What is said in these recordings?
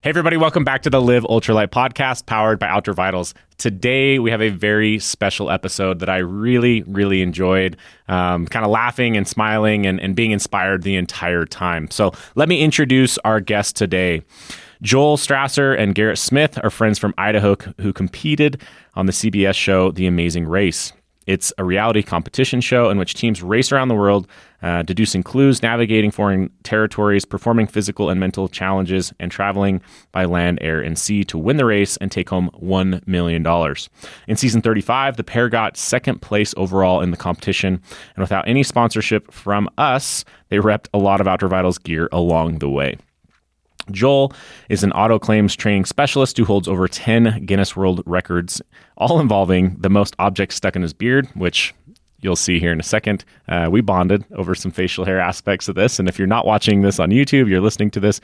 Hey everybody, welcome back to the Live Ultralight podcast powered by Outdoor Vitals. Today we have a very special episode that I really enjoyed, kind of laughing and smiling and being inspired the entire time. So let me introduce our guest today. Joel Strasser and Garrett Smith are friends from Idaho who competed on the CBS show The Amazing Race. It's a reality competition show in which teams race around the world, deducing clues, navigating foreign territories, performing physical and mental challenges, and traveling by land, air, and sea to win the race and take home $1 million. In season 35, the pair got second place overall in the competition, and without any sponsorship from us, they repped a lot of Outdoor Vitals gear along the way. Joel is an auto claims training specialist who holds over 10 Guinness World Records, all involving the most objects stuck in his beard, which you'll see here in a second. We bonded over some facial hair aspects of this. And if you're not watching this on YouTube, you're listening to this,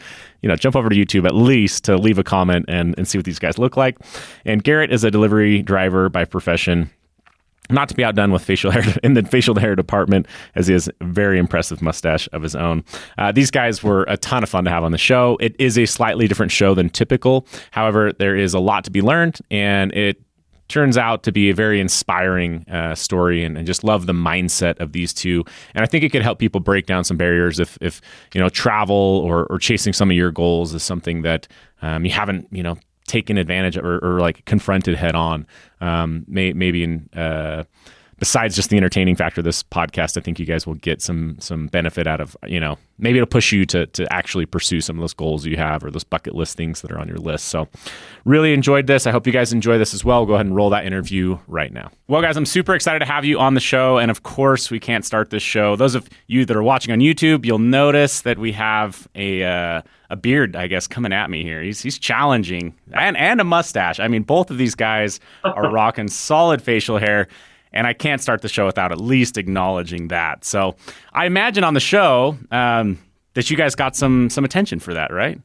jump over to YouTube at least to leave a comment and see what these guys look like. And Garrett is a delivery driver by profession. Not to be outdone with facial hair in the facial hair department, as he has a very impressive mustache of his own. These guys were a ton of fun to have on the show. It is a slightly different show than typical. However, there is a lot to be learned, and it turns out to be a very inspiring story, and just love the mindset of these two. And I think it could help people break down some barriers if travel or chasing some of your goals is something that you haven't, taken advantage of or like confronted head on. Besides just the entertaining factor of this podcast, I think you guys will get some benefit out of, maybe it'll push you to actually pursue some of those goals you have or those bucket list things that are on your list. So really enjoyed this. I hope you guys enjoy this as well. We'll go ahead and roll that interview right now. Well, guys, I'm super excited to have you on the show. And of course, we can't start this show. Those of you that are watching on YouTube, you'll notice that we have a beard, I guess, coming at me here. He's challenging and a mustache. I mean, both of these guys are rocking solid facial hair. And I can't start the show without at least acknowledging that. So I imagine on the show that you guys got some attention for that, right?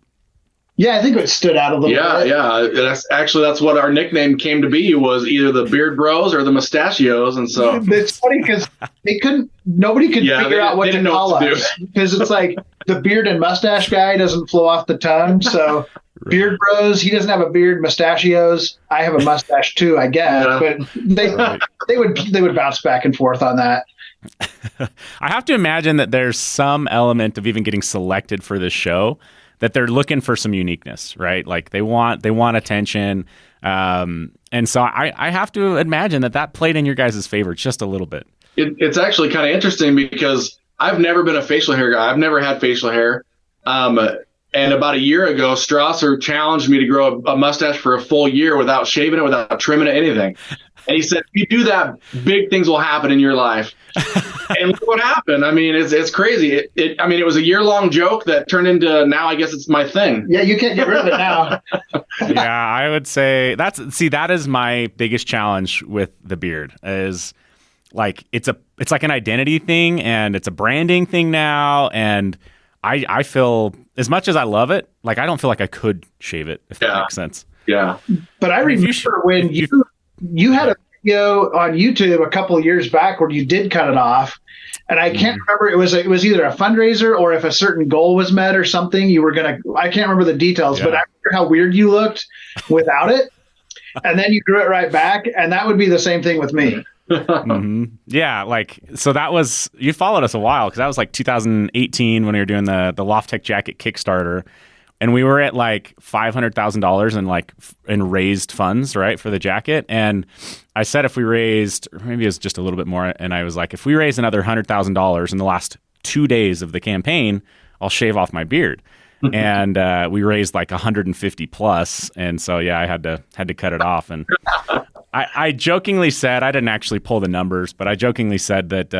Yeah, I think it stood out a little bit. Yeah. That's what our nickname came to be, was either the Beard Bros or the Mustachios. And so it's funny because nobody could figure out what to call us, because it's like the beard and mustache guy doesn't flow off the tongue. So Beard Bros, he doesn't have a beard. Mustachios, I have a mustache too, I guess. Yeah. But they would bounce back and forth on that. I have to imagine that there's some element of even getting selected for this show that they're looking for some uniqueness, right? Like they want attention. And so I have to imagine that played in your guys' favor just a little bit. It's actually kind of interesting because I've never been a facial hair guy. I've never had facial hair. And about a year ago, Strasser challenged me to grow a mustache for a full year without shaving it, without trimming it, anything. And he said, if you do that, big things will happen in your life. And look what happened. I mean, it's crazy. It was a year-long joke that turned into, now I guess it's my thing. Yeah, you can't get rid of it now. Yeah, I would say that is my biggest challenge with the beard is like, it's like an identity thing and it's a branding thing now. And I feel, as much as I love it, like I don't feel like I could shave it, if that makes sense. Yeah. But I remember when you had a video on YouTube a couple of years back where you did cut it off. And I can't remember, it was either a fundraiser or if a certain goal was met or something, I can't remember the details, but I remember how weird you looked without it. And then you grew it right back. And that would be the same thing with me. Mm-hmm. Yeah, so that was, you followed us a while, because that was like 2018 when we were doing the Loft Tech Jacket Kickstarter, and we were at like $500,000 in raised funds, right, for the jacket. And I said if we raised, or maybe it was just a little bit more, and I was like, if we raise another $100,000 in the last 2 days of the campaign, I'll shave off my beard. And we raised like 150 plus, and so I had to cut it off. And I jokingly said, I didn't actually pull the numbers, but I jokingly said that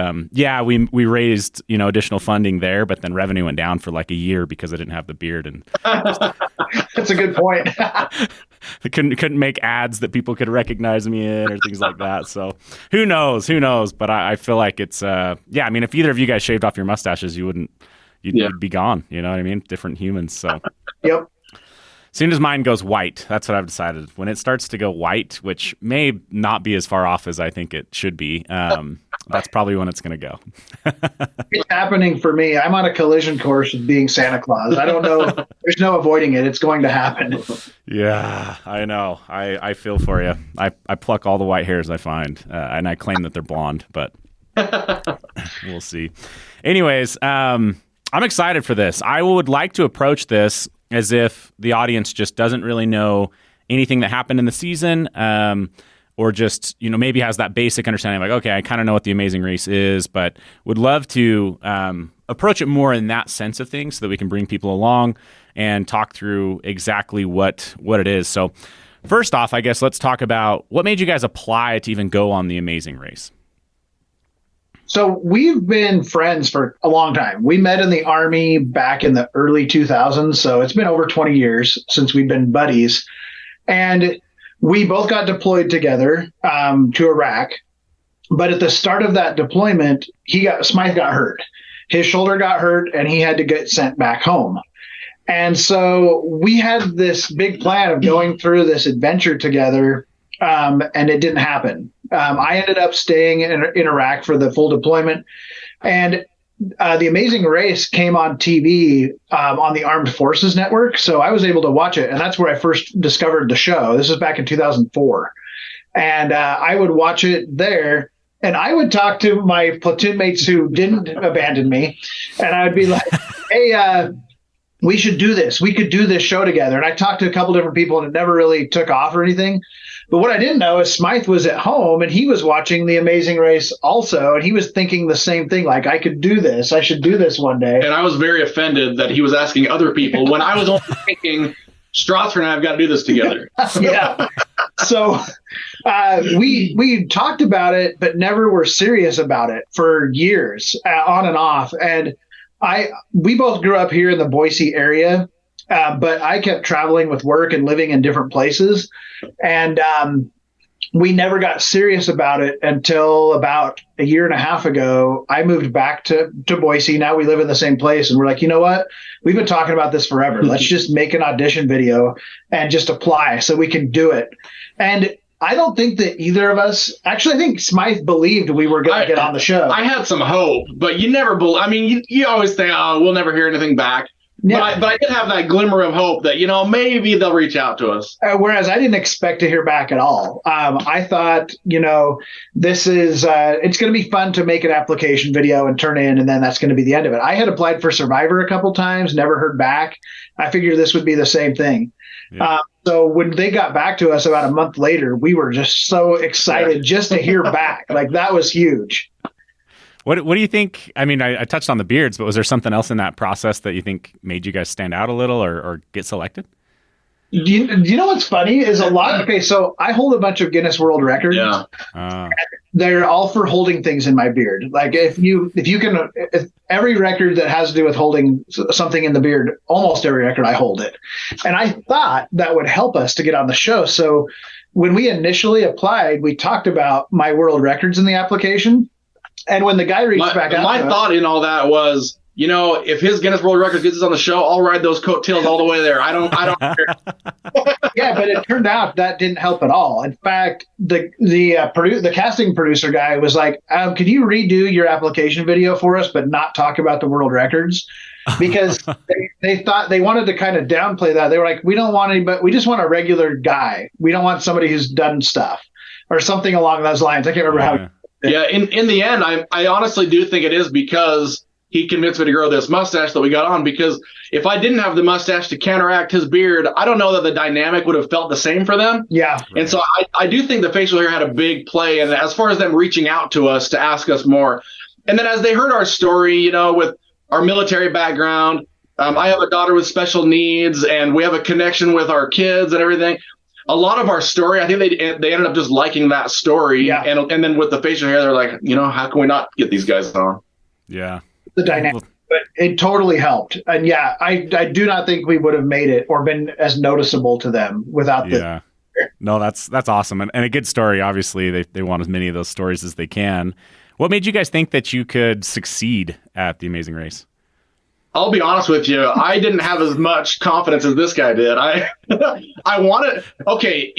we raised additional funding there, but then revenue went down for like a year because I didn't have the beard. And that's a good point. I couldn't make ads that people could recognize me in or things like that. So who knows? But I feel like it's if either of you guys shaved off your mustaches, you'd be gone. You know what I mean? Different humans. So yep. soon as mine goes white, that's what I've decided. When it starts to go white, which may not be as far off as I think it should be, that's probably when it's going to go. It's happening for me. I'm on a collision course with being Santa Claus. I don't know. There's no avoiding it. It's going to happen. Yeah, I know. I feel for you. I pluck all the white hairs I find, and I claim that they're blonde, but we'll see. Anyways, I'm excited for this. I would like to approach this as if the audience just doesn't really know anything that happened in the season, or just, maybe has that basic understanding, like, okay, I kind of know what the Amazing Race is, but would love to approach it more in that sense of things so that we can bring people along and talk through exactly what it is. So first off, I guess let's talk about what made you guys apply to even go on the Amazing Race. So we've been friends for a long time. We met in the Army back in the early 2000s. So it's been over 20 years since we've been buddies. And we both got deployed together to Iraq. But at the start of that deployment, Smythe got hurt. His shoulder got hurt and he had to get sent back home. And so we had this big plan of going through this adventure together, and it didn't happen. I ended up staying in Iraq for the full deployment, and the Amazing Race came on TV on the Armed Forces Network, so I was able to watch it, and that's where I first discovered the show. This was back in 2004, and I would watch it there, and I would talk to my platoon mates who didn't abandon me, and I would be like, hey, we should do this. We could do this show together. And I talked to a couple different people, and it never really took off or anything. But what I didn't know is Smythe was at home and he was watching The Amazing Race also. And he was thinking the same thing, like, I could do this. I should do this one day. And I was very offended that he was asking other people when I was only thinking, Strasser and I have got to do this together. Yeah. So we talked about it, but never were serious about it for years, on and off. And we both grew up here in the Boise area. But I kept traveling with work and living in different places. And we never got serious about it until about a year and a half ago. I moved back to Boise. Now we live in the same place. And we're like, you know what? We've been talking about this forever. Let's just make an audition video and just apply so we can do it. And I don't think that either of us, actually, I think Smythe believed we were going to get on the show. I had some hope, but you never you always think, oh, we'll never hear anything back. Yeah. But I did have that glimmer of hope that, maybe they'll reach out to us. Whereas I didn't expect to hear back at all. I thought, this is, it's going to be fun to make an application video and turn in, and then that's going to be the end of it. I had applied for Survivor a couple times, never heard back. I figured this would be the same thing. Yeah. So when they got back to us about a month later, we were just so excited just to hear back. Like, that was huge. What do you think? I mean, I touched on the beards, but was there something else in that process that you think made you guys stand out a little or get selected? Do you know what's funny is okay, so I hold a bunch of Guinness World Records. Yeah. They're all for holding things in my beard. Like if every record that has to do with holding something in the beard, almost every record I hold it. And I thought that would help us to get on the show. So when we initially applied, we talked about my world records in the application. And when the guy reached back out, my thought in all that was, if his Guinness World Records gets us on the show, I'll ride those coattails all the way there. I don't care. Yeah, but it turned out that didn't help at all. In fact, the casting producer guy was like, "Can you redo your application video for us, but not talk about the world records?" Because they thought they wanted to kind of downplay that. They were like, "We don't want anybody. We just want a regular guy. We don't want somebody who's done stuff or something along those lines." I can't remember how. Yeah, in the end, I honestly do think it is because he convinced me to grow this mustache that we got on, because if I didn't have the mustache to counteract his beard, I don't know that the dynamic would have felt the same for them. Yeah. And so I do think the facial hair had a big play. And as far as them reaching out to us to ask us more, and then as they heard our story, with our military background, I have a daughter with special needs and we have a connection with our kids and everything. A lot of our story, I think they ended up just liking that story. Yeah. And then with the facial hair, they're like, how can we not get these guys on? Yeah. The dynamic, but it totally helped. And yeah, I do not think we would have made it or been as noticeable to them without the. No, that's awesome. And a good story. Obviously they want as many of those stories as they can. What made you guys think that you could succeed at the Amazing Race? I'll be honest with you. I didn't have as much confidence as this guy did. I wanted, okay.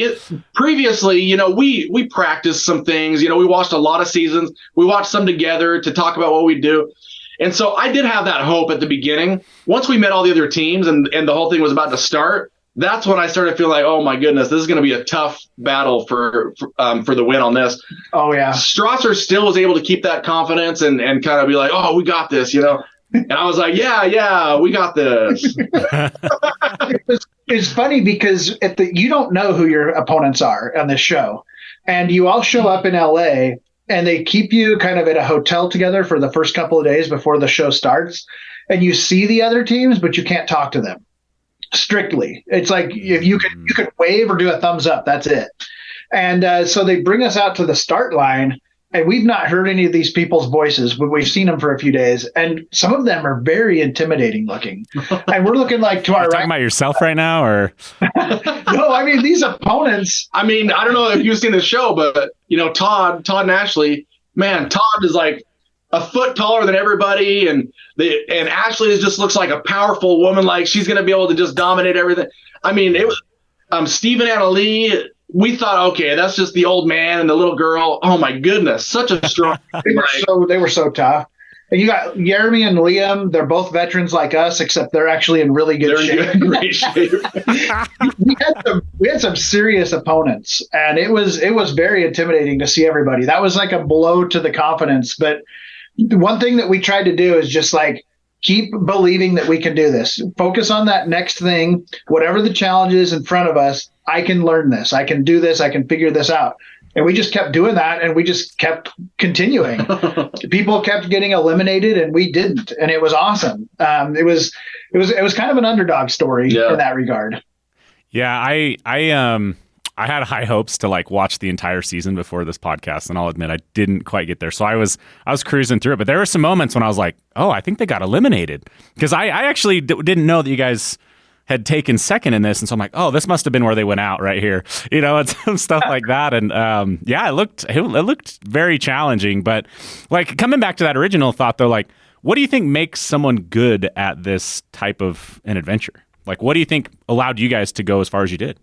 Previously, we practiced some things, we watched a lot of seasons. We watched some together to talk about what we do. And so I did have that hope at the beginning. Once we met all the other teams and the whole thing was about to start, that's when I started feeling like, oh my goodness, this is going to be a tough battle for the win on this. Oh yeah. Strasser still was able to keep that confidence and kind of be like, oh, we got this, And I was like, yeah, we got this. It's funny because you don't know who your opponents are on this show. And you all show up in LA and they keep you kind of at a hotel together for the first couple of days before the show starts. And you see the other teams, but you can't talk to them strictly. It's like if you could wave or do a thumbs up, that's it. And so they bring us out to the start line. And we've not heard any of these people's voices, but we've seen them for a few days. And some of them are very intimidating looking. And we're looking like to our right. Talking about yourself right now, or? No, I mean, these opponents. I mean, I don't know if you've seen the show, but, Todd and Ashley, man, Todd is like a foot taller than everybody. And Ashley just looks like a powerful woman. Like she's going to be able to just dominate everything. I mean, it was Steve and Anna Lee. We thought, okay, that's just the old man and the little girl. Oh my goodness, such a strong. They were so tough. And you got Jeremy and Liam. They're both veterans like us, except they're actually in really good shape. Great shape. we had some serious opponents, and it was very intimidating to see everybody. That was like a blow to the confidence. But one thing that we tried to do is just like keep believing that we can do this. Focus on that next thing, whatever the challenge is in front of us. I can learn this. I can do this. I can figure this out. And we just kept doing that, and we just kept continuing. People kept getting eliminated, and we didn't, and it was awesome. It was kind of an underdog story in that regard. Yeah, I had high hopes to like watch the entire season before this podcast, and I'll admit I didn't quite get there. So I was cruising through it, but there were some moments when I was like, oh, I think they got eliminated, because I actually didn't know that you guys had taken second in this, and so I'm like, oh, this must have been where they went out right here, and some stuff like that. And it looked very challenging. But like coming back to that original thought though, like what do you think makes someone good at this type of an adventure? Like what do you think allowed you guys to go as far as you did?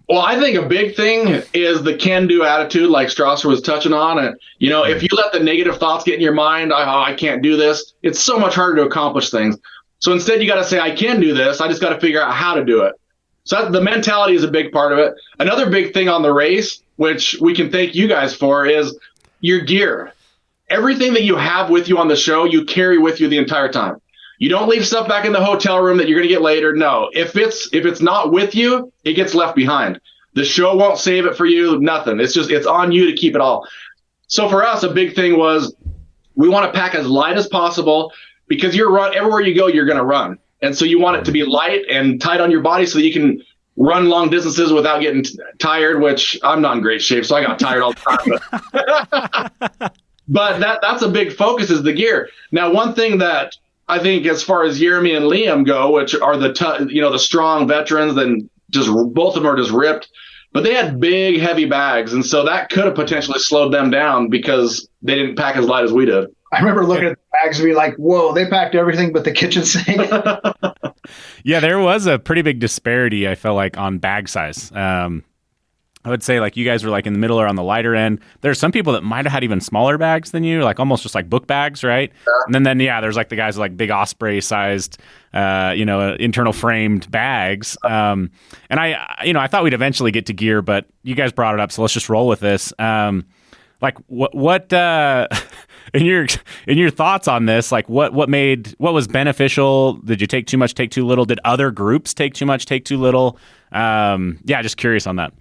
Well, I think a big thing is the can-do attitude, like Strasser was touching on. And if you let the negative thoughts get in your mind, I can't do this, it's so much harder to accomplish things. So instead, you got to say, I can do this. I just got to figure out how to do it. So the mentality is a big part of it. Another big thing on the race, which we can thank you guys for, is your gear. Everything that you have with you on the show, you carry with you the entire time. You don't leave stuff back in the hotel room that you're going to get later. No, if it's not with you, it gets left behind. The show won't save it for you. Nothing. It's on you to keep it all. So for us, a big thing was we want to pack as light as possible. Because everywhere you go, you're going to run. And so you want it to be light and tight on your body so that you can run long distances without getting tired, which I'm not in great shape, so I got tired all the time. But that's a big focus is the gear. Now, one thing that I think as far as Jeremy and Liam go, which are the strong veterans, then just both of them are just ripped. But they had big, heavy bags. And so that could have potentially slowed them down because they didn't pack as light as we did. I remember looking at the bags and be like, whoa, they packed everything but the kitchen sink. Yeah, there was a pretty big disparity, I felt like, on bag size. I would say like you guys were like in the middle or on the lighter end. There's some people that might have had even smaller bags than you, like almost just like book bags, right? Yeah. And then there's like the guys with like big Osprey sized, internal framed bags. And I thought we'd eventually get to gear, but you guys brought it up, so let's just roll with this. Like what in your thoughts on this, like what was beneficial? Did you take too much, take too little? Did other groups take too much, take too little? Just curious on that.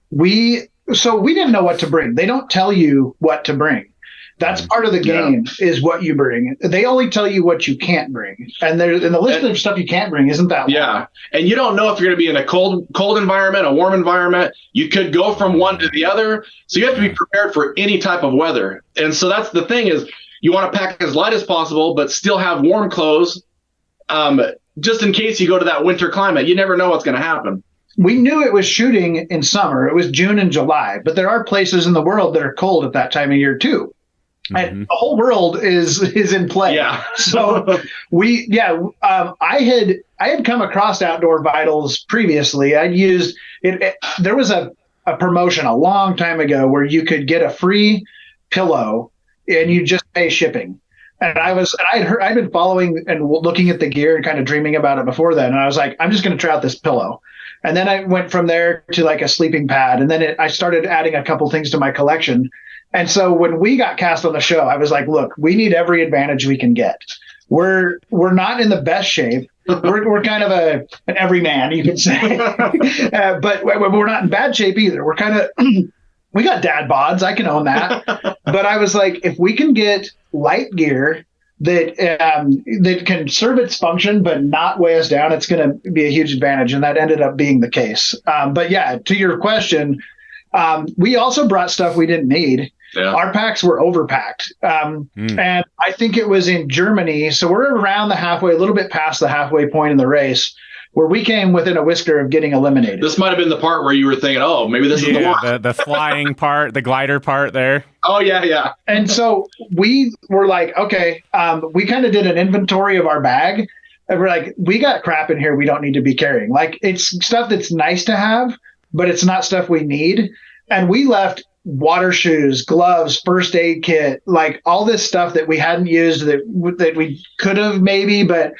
We didn't know what to bring. They don't tell you what to bring. That's part of the game is what you bring. They only tell you what you can't bring. And the list of stuff you can't bring isn't that long. Yeah. And you don't know if you're going to be in a cold environment, a warm environment. You could go from one to the other. So you have to be prepared for any type of weather. And so that's the thing is you want to pack as light as possible, but still have warm clothes just in case you go to that winter climate. You never know what's going to happen. We knew it was shooting in summer. It was June and July, but there are places in the world that are cold at that time of year too. And the whole world is in play. Yeah. So I had come across Outdoor Vitals previously. I'd used it. There was a promotion a long time ago where you could get a free pillow and you just pay shipping. And I'd been following and looking at the gear and kind of dreaming about it before then. And I was like, I'm just going to try out this pillow. And then I went from there to like a sleeping pad. And then I started adding a couple things to my collection. And so when we got cast on the show, I was like, look, we need every advantage we can get. We're not in the best shape. We're kind of an everyman, you could say. But we're not in bad shape either. We're kind of we got dad bods. I can own that. But I was like, if we can get light gear that can serve its function but not weigh us down, it's going to be a huge advantage. And that ended up being the case. But yeah, to your question, we also brought stuff we didn't need. Yeah. Our packs were overpacked. And I think it was in Germany. So we're around a little bit past the halfway point in the race, where we came within a whisker of getting eliminated. This might have been the part where you were thinking, oh, maybe this is the one. The flying part, the glider part there. Oh, yeah. And so we were like, okay, we kind of did an inventory of our bag. And we're like, we got crap in here we don't need to be carrying. Like, it's stuff that's nice to have, but it's not stuff we need. And we left water shoes, gloves, first aid kit, like all this stuff that we hadn't used that we could have maybe, but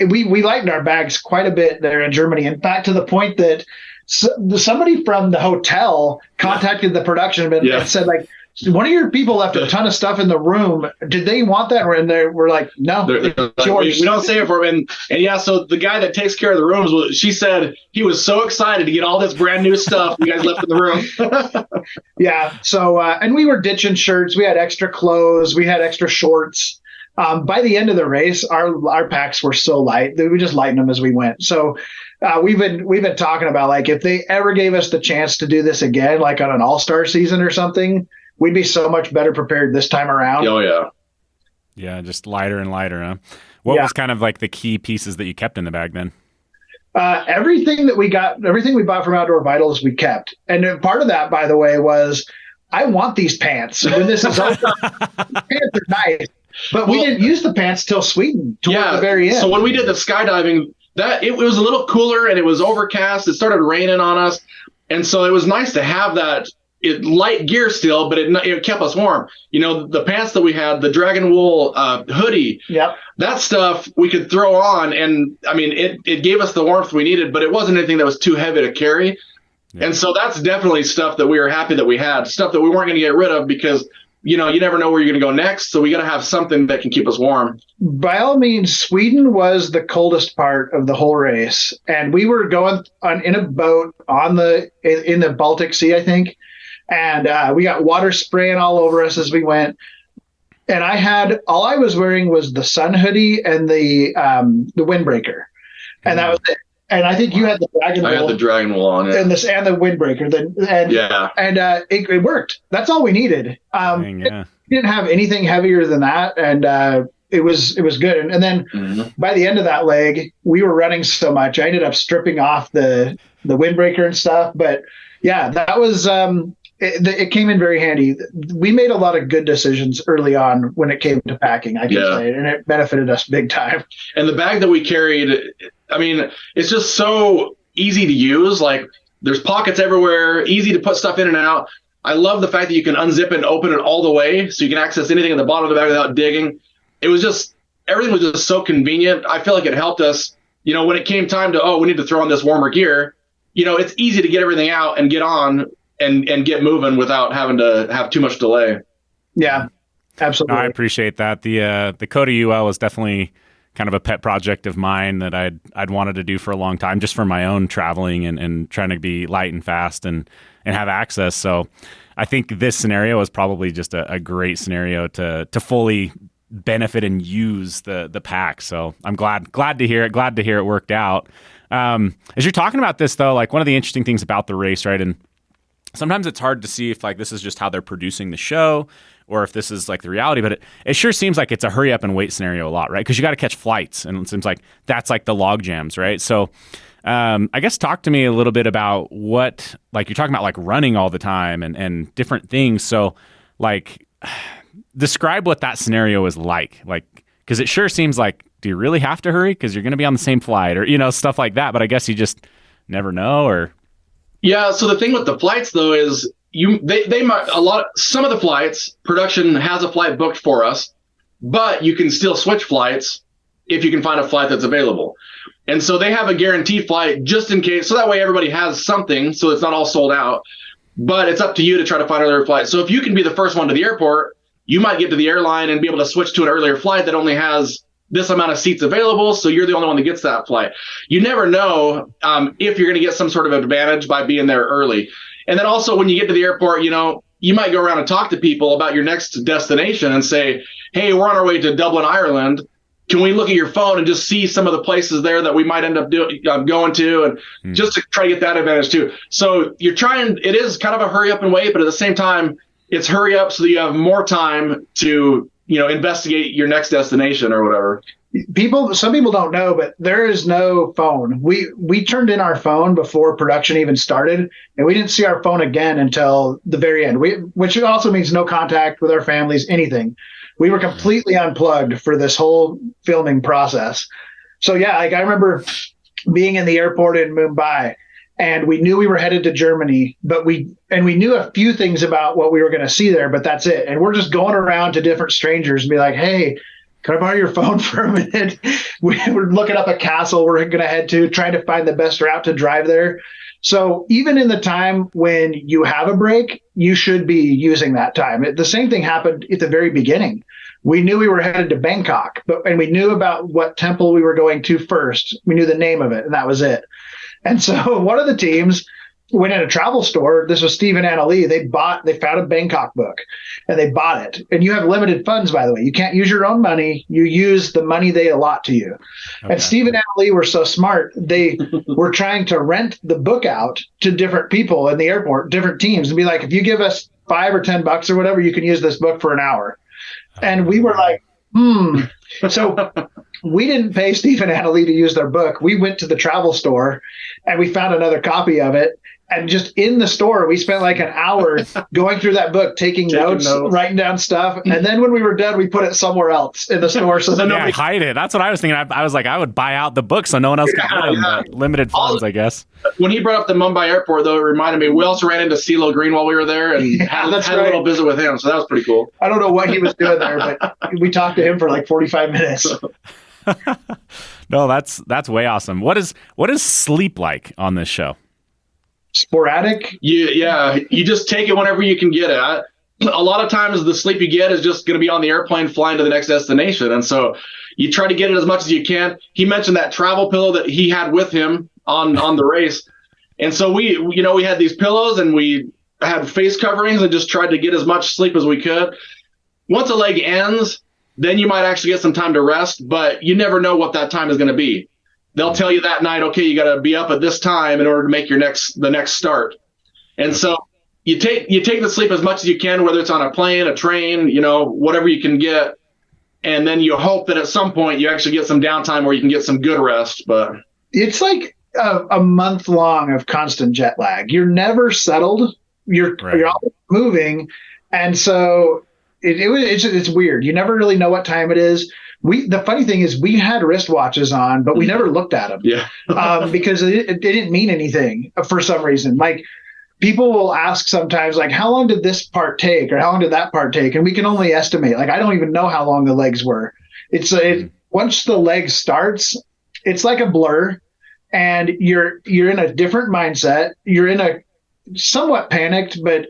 we lightened our bags quite a bit there in Germany. In fact, to the point that somebody from the hotel contacted the production and said, like, one of your people left a ton of stuff in the room. Did they want that? And we're like, no, we don't say it for them. And yeah, so the guy that takes care of the rooms, she said he was so excited to get all this brand new stuff you guys left in the room. Yeah. So, and we were ditching shirts. We had extra clothes. We had extra shorts. By the end of the race, our packs were so light that we just lightened them as we went. So we've been talking about, like, if they ever gave us the chance to do this again, like on an all-star season or something, we'd be so much better prepared this time around. Oh, yeah. Yeah, just lighter and lighter, huh? What was kind of like the key pieces that you kept in the bag then? Everything we bought from Outdoor Vitals, we kept. And part of that, by the way, was I want these pants. When this is over, the pants are nice. But we didn't use the pants till Sweden, toward the very end. So when we did the skydiving, it was a little cooler and it was overcast. It started raining on us. And so it was nice to have that light gear still, but it kept us warm. You know, the pants that we had, the dragon wool hoodie, that stuff we could throw on. And I mean, it gave us the warmth we needed, but it wasn't anything that was too heavy to carry. Yeah. And so that's definitely stuff that we were happy that we had, stuff that we weren't going to get rid of because, you know, you never know where you're going to go next. So we got to have something that can keep us warm. By all means, Sweden was the coldest part of the whole race. And we were going in a boat in the Baltic Sea, I think. And we got water spraying all over us as we went. And all I was wearing was the sun hoodie and the windbreaker. And that was it. And I think you had the dragon wool. I had the dragon wool on it. And the windbreaker. And it worked. That's all we needed. We didn't have anything heavier than that. And it was good. And then by the end of that leg, we were running so much. I ended up stripping off the windbreaker and stuff. But yeah, that was it came in very handy. We made a lot of good decisions early on when it came to packing, I can say, and it benefited us big time. And the bag that we carried, I mean, it's just so easy to use. Like, there's pockets everywhere, easy to put stuff in and out. I love the fact that you can unzip it and open it all the way so you can access anything at the bottom of the bag without digging. Everything was just so convenient. I feel like it helped us, you know, when it came time to, we need to throw on this warmer gear, you know, it's easy to get everything out and get on and get moving without having to have too much delay. Yeah, absolutely. No, I appreciate that. The Coda UL is definitely kind of a pet project of mine that I'd wanted to do for a long time, just for my own traveling and trying to be light and fast and have access. So I think this scenario is probably just a great scenario to fully benefit and use the pack. So I'm glad to hear it. Glad to hear it worked out. As you're talking about this though, like one of the interesting things about the race, right? And sometimes it's hard to see if like this is just how they're producing the show or if this is like the reality, but it sure seems like it's a hurry up and wait scenario a lot, right? Because you got to catch flights and it seems like that's like the log jams, right? So I guess talk to me a little bit about what, like you're talking about like running all the time and different things. So like, describe what that scenario is like, because it sure seems like, do you really have to hurry because you're going to be on the same flight, or stuff like that? But I guess you just never know. Or yeah. So the thing with the flights though is they might some of the flights production has a flight booked for us, but you can still switch flights if you can find a flight that's available. And so they have a guaranteed flight just in case. So that way everybody has something, so it's not all sold out. But it's up to you to try to find another flight. So if you can be the first one to the airport, you might get to the airline and be able to switch to an earlier flight that only has this amount of seats available. So you're the only one that gets that flight. You never know if you're going to get some sort of advantage by being there early. And then also when you get to the airport, you might go around and talk to people about your next destination and say, hey, we're on our way to Dublin, Ireland. Can we look at your phone and just see some of the places there that we might end up going to, and just to try to get that advantage too. So it is kind of a hurry up and wait, but at the same time, it's hurry up so that you have more time to, investigate your next destination or whatever. Some people don't know, but there is no phone. We turned in our phone before production even started, and we didn't see our phone again until the very end, which also means no contact with our families, anything. We were completely unplugged for this whole filming process. So yeah, like I remember being in the airport in Mumbai, and we knew we were headed to Germany, but we knew a few things about what we were going to see there, but that's it. And we're just going around to different strangers and be like, hey, can I borrow your phone for a minute? We're looking up a castle we're going to head to, trying to find the best route to drive there. So even in the time when you have a break, you should be using that time. The same thing happened at the very beginning. We knew we were headed to Bangkok, and we knew about what temple we were going to first. We knew the name of it, and that was it. And so one of the teams went in a travel store. This was Steve and Anna Lee. They found a Bangkok book, and they bought it. And you have limited funds, by the way. You can't use your own money. You use the money they allot to you. Okay. And Steve and Anna Lee were so smart. They were trying to rent the book out to different people in the airport, different teams, and be like, if you give us $5 or $10 or whatever, you can use this book for an hour. And we were like, So we didn't pay Steve and Anna Lee to use their book. We went to the travel store and we found another copy of it. And just in the store, we spent like an hour going through that book, taking notes, writing down stuff. And then when we were done, we put it somewhere else in the store. So then nobody hide it. That's what I was thinking. I was like, I would buy out the book so no one else could get them. But limited funds, I guess. When he brought up the Mumbai airport, though, it reminded me, we also ran into CeeLo Green while we were there and had a little visit with him. So that was pretty cool. I don't know what he was doing there, but we talked to him for like 45 minutes. No, that's way awesome. What is sleep like on this show? Sporadic. Yeah, you just take it whenever you can get it. A lot of times the sleep you get is just going to be on the airplane flying to the next destination, and so you try to get it as much as you can. He mentioned that travel pillow that he had with him on the race, and so we had these pillows and we had face coverings and just tried to get as much sleep as we could. Once a leg ends, then you might actually get some time to rest, but you never know what that time is going to be. They'll tell you that night, okay, you got to be up at this time in order to make the next start. And so you take the sleep as much as you can, whether it's on a plane, a train, whatever you can get. And then you hope that at some point you actually get some downtime where you can get some good rest. But it's like a month long of constant jet lag. You're never settled. You're always moving. And so it's weird. You never really know what time it is. The funny thing is we had wristwatches on, but we never looked at them. Yeah. Because it didn't mean anything for some reason. Like people will ask sometimes, like, how long did this part take or how long did that part take? And we can only estimate. Like, I don't even know how long the legs were. Once the leg starts, it's like a blur and you're in a different mindset. You're in a somewhat panicked, but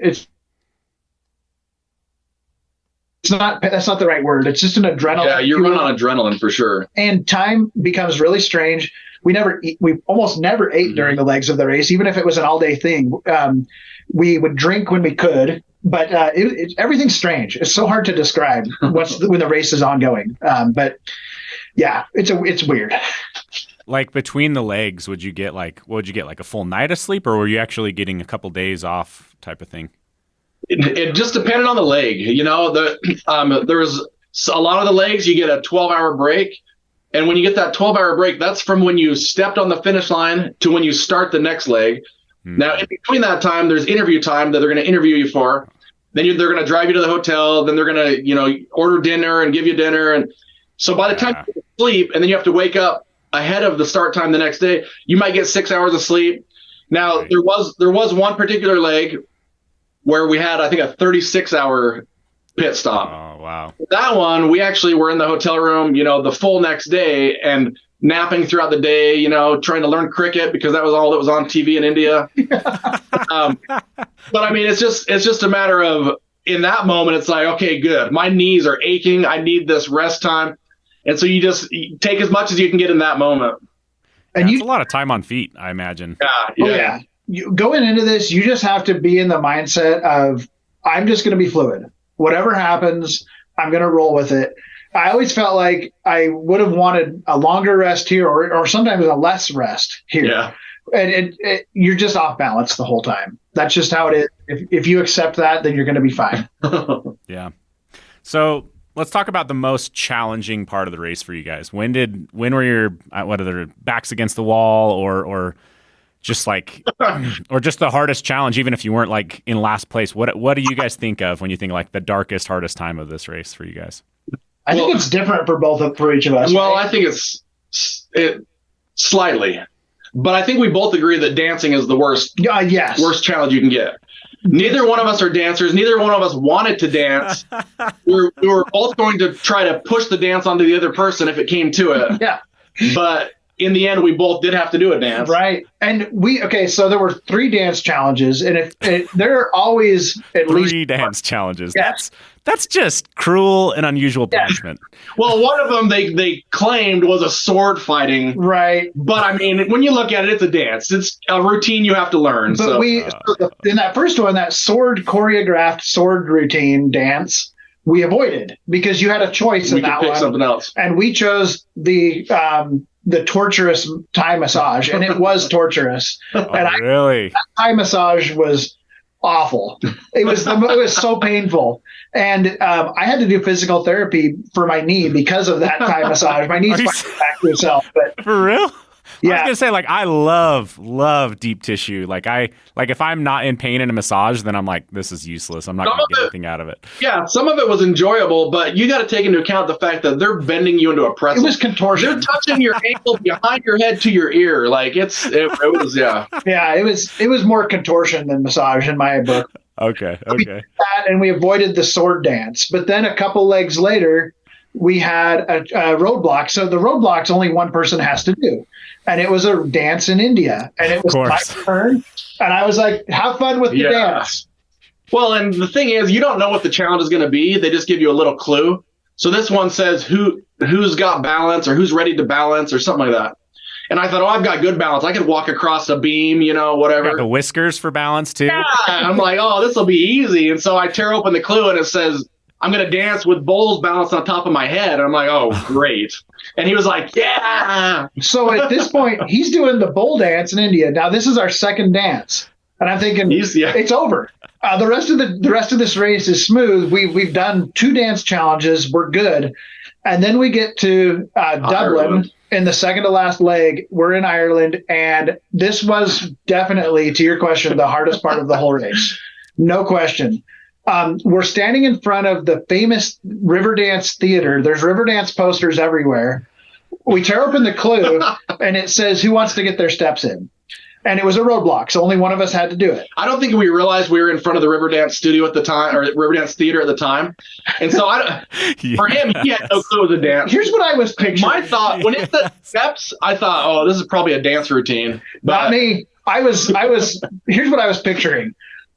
that's not the right word. It's just an adrenaline. Yeah, you're running on adrenaline for sure. And time becomes really strange. We almost never ate during the legs of the race, even if it was an all day thing. We would drink when we could, but everything's strange. It's so hard to describe when the race is ongoing. But yeah, it's weird. Like between the legs, would you get like a full night of sleep, or were you actually getting a couple days off type of thing? It just depended on the leg. There was a lot of the legs, you get a 12-hour break. And when you get that 12-hour break, that's from when you stepped on the finish line to when you start the next leg. Now, in between that time, there's interview time that they're going to interview you for. Then they're going to drive you to the hotel. Then they're going to, order dinner and give you dinner. And so by the time you sleep, and then you have to wake up ahead of the start time the next day, you might get 6 hours of sleep. Now, there was one particular leg where we had, I think, a 36-hour pit stop. Oh, wow. That one, we actually were in the hotel room, the full next day and napping throughout the day, trying to learn cricket because that was all that was on TV in India. But I mean, it's just a matter of, in that moment, it's like, okay, good. My knees are aching. I need this rest time. And so you take as much as you can get in that moment. And it's a lot of time on feet, I imagine. Yeah. Oh, yeah. Going into this, you just have to be in the mindset of, I'm just going to be fluid. Whatever happens, I'm going to roll with it. I always felt like I would have wanted a longer rest here or sometimes a less rest here. Yeah. And you're just off balance the whole time. That's just how it is. If you accept that, then you're going to be fine. Yeah. So let's talk about the most challenging part of the race for you guys. When were your whether backs against the wall or just like or just the hardest challenge, even if you weren't like in last place? What do you guys think of when you think like the darkest, hardest time of this race for you guys? I think it's different for each of us. Well, right? I think it's slightly, but I think we both agree that dancing is the worst challenge you can get. Neither one of us are dancers. Neither one of us wanted to dance. We were both going to try to push the dance onto the other person if it came to it. Yeah. But in the end, we both did have to do a dance. Right. And so there were 3 dance challenges, and there are always at least 3 dance challenges. Yeah. That's just cruel and unusual punishment. Well, one of them they claimed was a sword fighting. Right. But I mean, when you look at it, it's a dance. It's a routine you have to learn. But in that first one, that choreographed sword routine dance, we avoided because you had a choice in that one. We could pick something else. And we chose the torturous Thai massage, and it was torturous. Really? That Thai massage was awful. It was so painful. And I had to do physical therapy for my knee because of that Thai massage. My knee's back to itself. But for real? Yeah. I was gonna say, like, I love deep tissue. Like if I'm not in pain in a massage, then I'm like, this is useless. I'm not gonna get anything out of it. Yeah, some of it was enjoyable, but you got to take into account the fact that they're bending you into a pretzel. It was contortion. They're touching your ankle behind your head to your ear. Like it was Yeah, it was more contortion than massage in my book. Okay. We did that, and we avoided the sword dance. But then a couple legs later, we had a roadblock. So the roadblock's only one person has to do. And it was a dance in India. And it was my turn. And I was like, have fun with the dance. Well, and the thing is, you don't know what the challenge is going to be. They just give you a little clue. So this one says who's got balance or who's ready to balance or something like that. And I thought, I've got good balance. I could walk across a beam, whatever. Got the whiskers for balance too. Yeah. I'm like, this will be easy. And so I tear open the clue and it says, I'm going to dance with bowls balanced on top of my head. And I'm like, oh, great. And he was like, yeah. So at this point, he's doing the bowl dance in India. Now, this is our second dance. And I'm thinking, it's over. The rest of this race is smooth. We've done 2 dance challenges. We're good. And then we get to Dublin in the second to last leg. We're in Ireland. And this was definitely, to your question, the hardest part of the whole race. No question. We're standing in front of the famous Riverdance Theater. There's Riverdance posters everywhere. We tear open the clue, and it says, who wants to get their steps in? And it was a roadblock, so only one of us had to do it. I don't think we realized we were in front of the Riverdance studio at the time, or Riverdance Theater at the time. And so for him, he had no clue of the dance. Here's what I was picturing. My thought, when it said steps, I thought, this is probably a dance routine. But not me. Here's what I was picturing.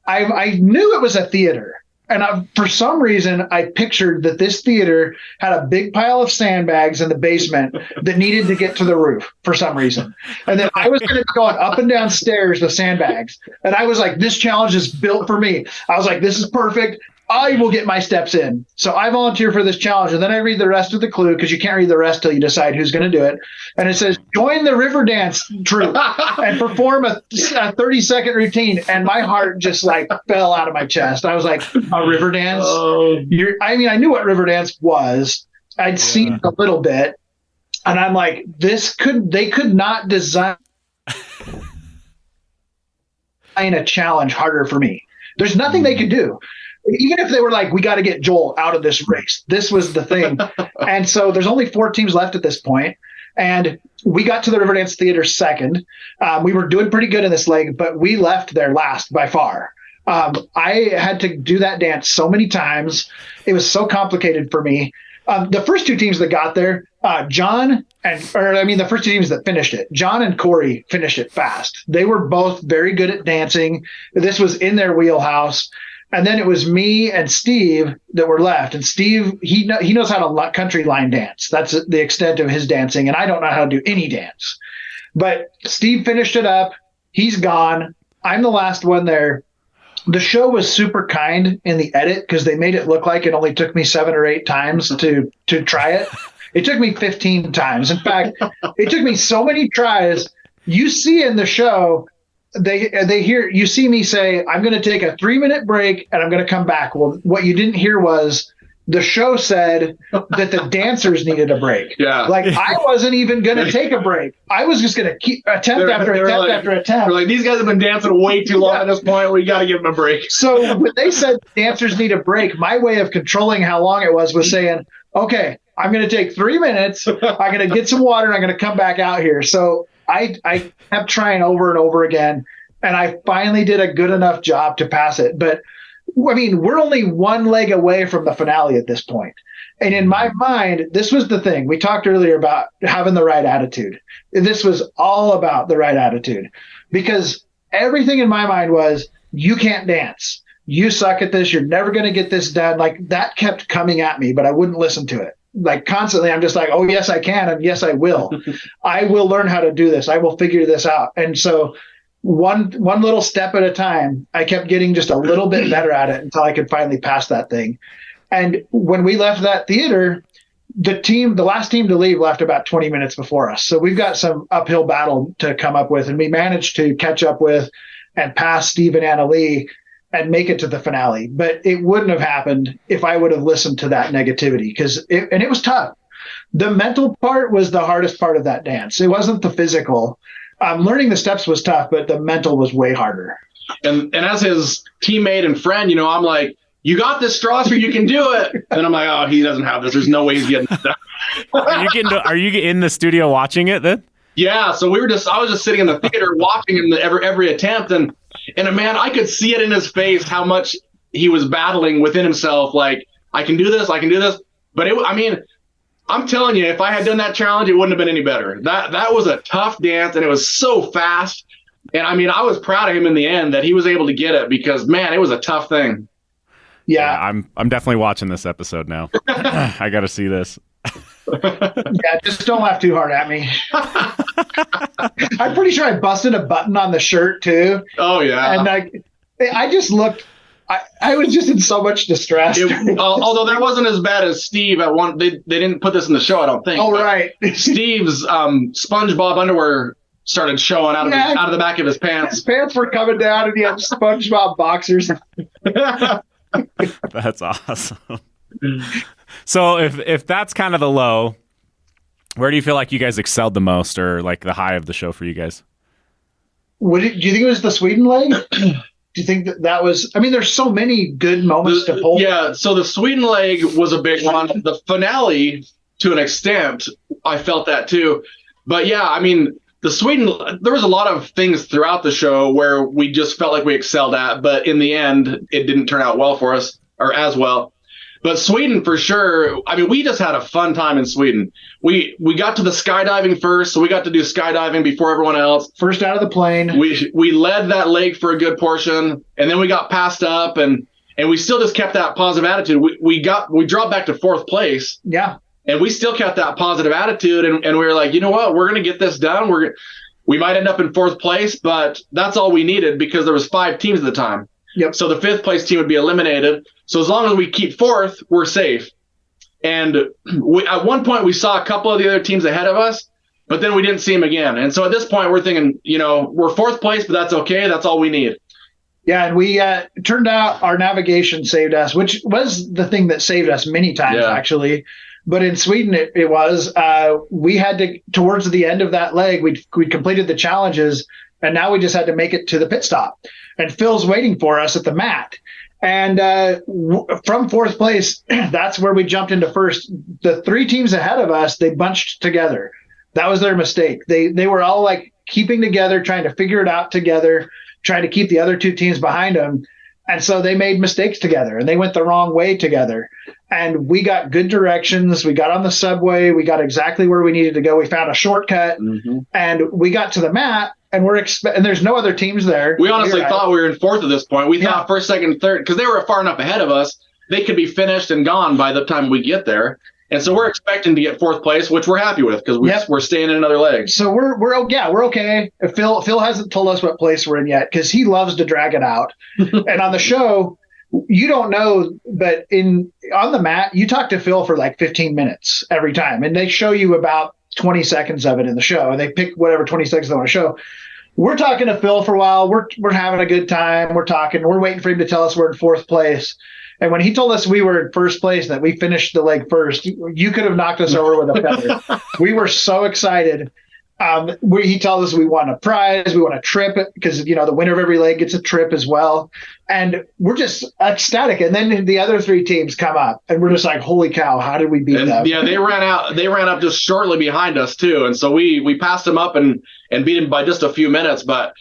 I knew it was a theater. And for some reason, I pictured that this theater had a big pile of sandbags in the basement that needed to get to the roof for some reason. And then I was going to be going up and down stairs with sandbags. And I was like, this challenge is built for me. I was like, this is perfect. I will get my steps in. So I volunteer for this challenge. And then I read the rest of the clue because you can't read the rest till you decide who's going to do it. And it says, join the Riverdance troupe and perform a 30-second routine. And my heart just fell out of my chest. I was like, a Riverdance? I knew what Riverdance was. I'd seen a little bit. And I'm like, they could not design a challenge harder for me. There's nothing they could do. even if they were like, we got to get Joel out of this race, this was the thing. And so there's only 4 teams left at this point. And we got to the Riverdance Theater second. We were doing pretty good in this leg, but we left there last by far. I had to do that dance so many times. It was so complicated for me. The first 2 teams that got there, the first 2 teams that finished it, John and Corey finished it fast. They were both very good at dancing. This was in their wheelhouse. And then it was me and Steve that were left. And Steve, he knows how to country line dance. That's the extent of his dancing. And I don't know how to do any dance. But Steve finished it up. He's gone. I'm the last one there. The show was super kind in the edit because they made it look like it only took me 7 or 8 times to try it. It took me 15 times. In fact, it took me so many tries. You see in the show, you see me say, I'm going to take a 3-minute break and I'm going to come back. Well, what you didn't hear was the show said that the dancers needed a break. Yeah. Like I wasn't even going to take a break. I was just going to keep attempt after attempt. They're like, these guys have been dancing way too long at this point. We got to give them a break. So when they said dancers need a break, my way of controlling how long it was saying, okay, I'm going to take 3 minutes. I'm going to get some water and I'm going to come back out here. So I kept trying over and over again, and I finally did a good enough job to pass it. But I mean, we're only 1 leg away from the finale at this point. And in my mind, this was the thing. We talked earlier about having the right attitude. This was all about the right attitude, because everything in my mind was, you can't dance. You suck at this. You're never going to get this done. Like that kept coming at me, but I wouldn't listen to it. Like constantly, I'm just like, oh, yes, I can. And yes, I will. I will learn how to do this. I will figure this out. And so one little step at a time, I kept getting just a little bit better at it until I could finally pass that thing. And when we left that theater, the last team to leave left about 20 minutes before us. So we've got some uphill battle to come up with. And we managed to catch up with and pass Steve and Anna Lee and make it to the finale. But it wouldn't have happened if I would have listened to that negativity, because it was tough. The mental part was the hardest part of that dance. It wasn't the physical. Learning the steps was tough, but the mental was way harder. And as his teammate and friend, I'm like, you got this, Strasser, you can do it. And I'm like, oh, he doesn't have this. There's no way he's getting this done. Are you in the studio watching it then? Yeah. So I was just sitting in the theater watching him every attempt. And man, I could see it in his face how much he was battling within himself. Like, I can do this. But I'm telling you, if I had done that challenge, it wouldn't have been any better. That was a tough dance, and it was so fast. And I was proud of him in the end that he was able to get it, because man, it was a tough thing. Yeah, I'm definitely watching this episode now. I got to see this. Yeah, just don't laugh too hard at me. I'm pretty sure I busted a button on the shirt too. Oh yeah, and I just looked. I was just in so much distress. Although that wasn't as bad as Steve at one. They didn't put this in the show, I don't think. Oh right. Steve's SpongeBob underwear started showing out of the back of his pants. His pants were coming down, and he had SpongeBob boxers. That's awesome. So if that's kind of the low, where do you feel like you guys excelled the most, or like the high of the show for you guys? Do you think it was the Sweden leg? Do you think that was? I mean, there's so many good moments to pull. Yeah, so the Sweden leg was a big one. The finale, to an extent, I felt that too. But yeah, the Sweden, there was a lot of things throughout the show where we just felt like we excelled at, but in the end, it didn't turn out well for us, or as well. But Sweden, for sure, we just had a fun time in Sweden. We got to the skydiving first, so we got to do skydiving before everyone else. First out of the plane. We led that leg for a good portion, and then we got passed up, and we still just kept that positive attitude. We dropped back to 4th place. Yeah. And we still kept that positive attitude, and we were like, you know what, we're going to get this done. We might end up in 4th place, but that's all we needed, because there was 5 teams at the time. Yep. So the 5th place team would be eliminated. So as long as we keep 4th, we're safe. And at one point we saw a couple of the other teams ahead of us, but then we didn't see them again. And so at this point we're thinking, we're 4th place, but that's okay. That's all we need. Yeah, and we turned out our navigation saved us, which was the thing that saved us many times, actually. But in Sweden, it was. We had to, towards the end of that leg, we'd completed the challenges, and now we just had to make it to the pit stop. And Phil's waiting for us at the mat. And from fourth place, that's where we jumped into first. The three teams ahead of us, they bunched together. That was their mistake. They were all like keeping together, trying to figure it out together, trying to keep the other two teams behind them. And so they made mistakes together and they went the wrong way together. And we got good directions. We got on the subway. We got exactly where we needed to go. We found a shortcut and we got to the mat and and there's no other teams there. We honestly thought we were in fourth at this point. We thought first, second, third, because they were far enough ahead of us. They could be finished and gone by the time we get there. And so we're expecting to get fourth place, which we're happy with because we're staying in another leg. So we're okay. Phil hasn't told us what place we're in yet because he loves to drag it out. And on the show, you don't know, but on the mat, you talk to Phil for like 15 minutes every time, and they show you about 20 seconds of it in the show. And they pick whatever 20 seconds they want to show. We're talking to Phil for a while. We're having a good time. We're talking. We're waiting for him to tell us we're in fourth place. And when he told us we were in first place, that we finished the leg first, you could have knocked us over with a feather. We were so excited. He told us we won a prize, we won a trip because, the winner of every leg gets a trip as well. And we're just ecstatic. And then the other three teams come up and we're just like, holy cow, how did we beat them? Yeah, they ran up just shortly behind us too. And so we passed them up and beat them by just a few minutes. But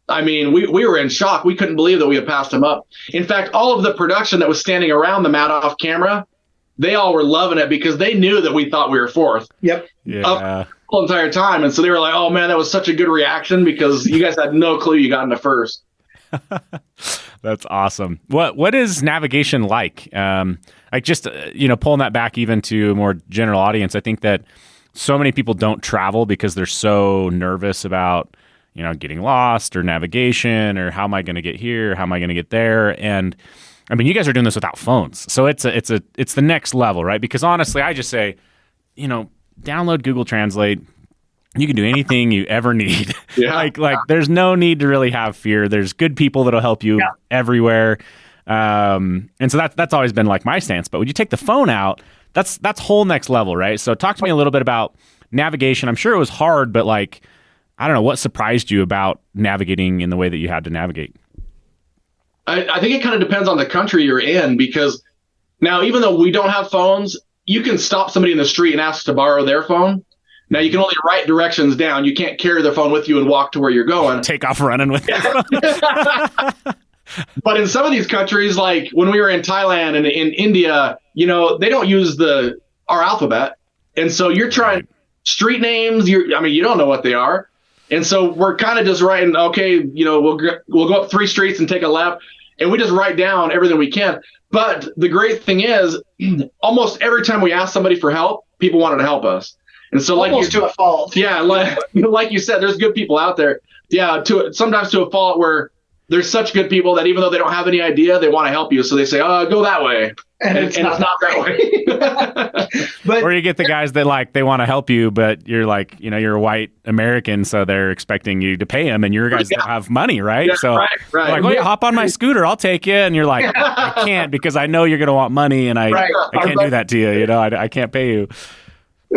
I mean, we were in shock. We couldn't believe that we had passed them up. In fact, all of the production that was standing around the mat off camera, they all were loving it because they knew that we thought we were fourth. Yep. Yeah. The whole entire time. And so they were like, oh man, that was such a good reaction because you guys had no clue you got into first. That's awesome. What is navigation like? Like just, pulling that back even to a more general audience, I think that so many people don't travel because they're so nervous about, getting lost or navigation or how am I going to get here? How am I going to get there? And I mean, you guys are doing this without phones. So it's the next level, right? Because honestly, I just say, download Google Translate. You can do anything you ever need. Yeah. like there's no need to really have fear. There's good people that'll help you everywhere. And so that's always been like my stance. But when you take the phone out, that's whole next level, right? So talk to me a little bit about navigation. I'm sure it was hard, but like, I don't know, what surprised you about navigating in the way that you had to navigate? I think it kind of depends on the country you're in because now, even though we don't have phones, you can stop somebody in the street and ask to borrow their phone. Now, you can only write directions down. You can't carry the phone with you and walk to where you're going. Take off running with it. But in some of these countries, like when we were in Thailand and in India, they don't use our alphabet. And so you're trying street names. You don't know what they are. And so we're kind of just writing, okay, we'll go up 3 streets and take a left. And we just write down everything we can. But the great thing is, almost every time we ask somebody for help, people wanted to help us. And so, almost to a fault. Yeah, like you said, there's good people out there. Yeah, sometimes to a fault where there's such good people that even though they don't have any idea, they want to help you. So they say, go that way. And it's not that way. But, or you get the guys that they want to help you, but you're like, you're a white American, so they're expecting you to pay them, and your guys don't have money, right? Yeah, so right. Like, hop on my scooter, I'll take you. And you're like, I can't because I know you're going to want money, and I can't do that to you. I can't pay you.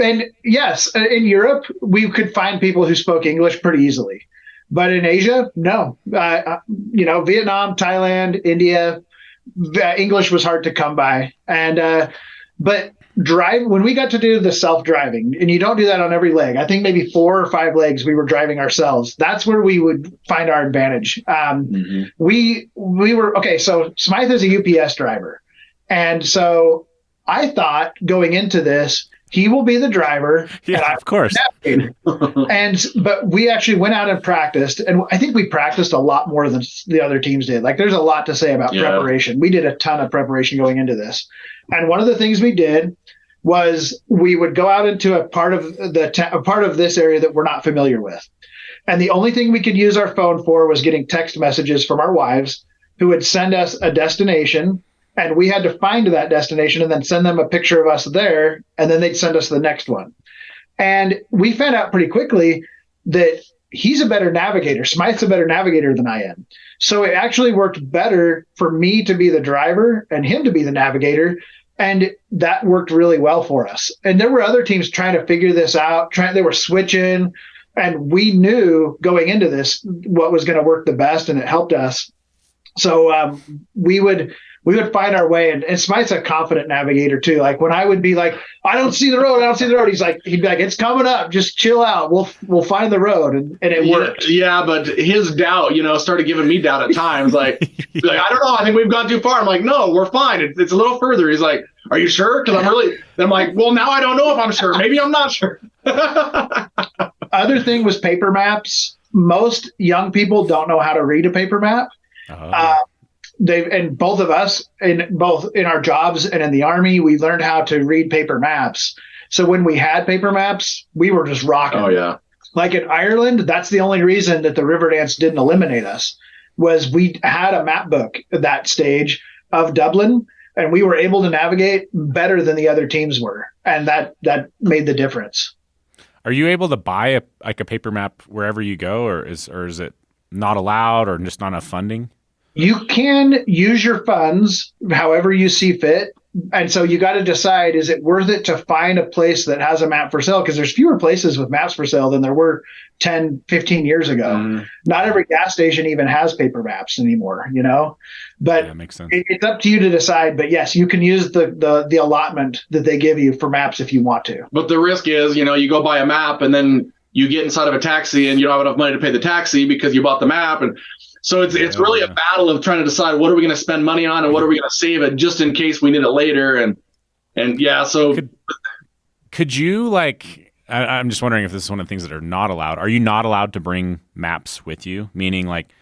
And yes, in Europe, we could find people who spoke English pretty easily. But in Asia, no. Vietnam, Thailand, India, English was hard to come by. And but when we got to do the self-driving, and you don't do that on every leg. I think maybe 4 or 5 legs we were driving ourselves. That's where we would find our advantage. We were okay. So Smythe is a UPS driver, and so I thought going into this, he will be the driver. Yeah, of course. But we actually went out and practiced, and I think we practiced a lot more than the other teams did. Like, there's a lot to say about preparation. We did a ton of preparation going into this, and one of the things we did was we would go out into a part of this area that we're not familiar with, and the only thing we could use our phone for was getting text messages from our wives, who would send us a destination. And we had to find that destination and then send them a picture of us there, and then they'd send us the next one. And we found out pretty quickly that he's a better navigator. Smythe's a better navigator than I am. So it actually worked better for me to be the driver and him to be the navigator. And that worked really well for us. And there were other teams trying to figure this out. They were switching. And we knew going into this what was going to work the best, and it helped us. So we would we would find our way. And Smite's a confident navigator too. Like when I would be like, I don't see the road, he'd be like, it's coming up, just chill out. We'll find the road. And it worked. Yeah, but his doubt, started giving me doubt at times. Like, I don't know, I think we've gone too far. I'm like, no, we're fine. It's a little further. He's like, are you sure? Because I'm like, well, now I don't know if I'm sure. Maybe I'm not sure. Other thing was paper maps. Most young people don't know how to read a paper map. And both of us, in our jobs and in the Army, we learned how to read paper maps. So when we had paper maps, we were just rocking. Oh yeah. Like in Ireland, that's the only reason that the Riverdance didn't eliminate us, was we had a map book at that stage of Dublin, and we were able to navigate better than the other teams were, and that made the difference. Are you able to buy a paper map wherever you go, or is it not allowed, or just not enough funding? You can use your funds however you see fit. And so you got to decide, is it worth it to find a place that has a map for sale? Because there's fewer places with maps for sale than there were 10, 15 years ago. Not every gas station even has paper maps anymore, But that makes sense. It's up to you to decide. But yes, you can use the allotment that they give you for maps if you want to. But the risk is, you go buy a map and then you get inside of a taxi and you don't have enough money to pay the taxi because you bought the map. And so it's really a battle of trying to decide, what are we going to spend money on and what are we going to save it just in case we need it later. And yeah, so could you, like, I'm just wondering if this is one of the things that are not allowed. Are you not allowed to bring maps with you? Meaning, like,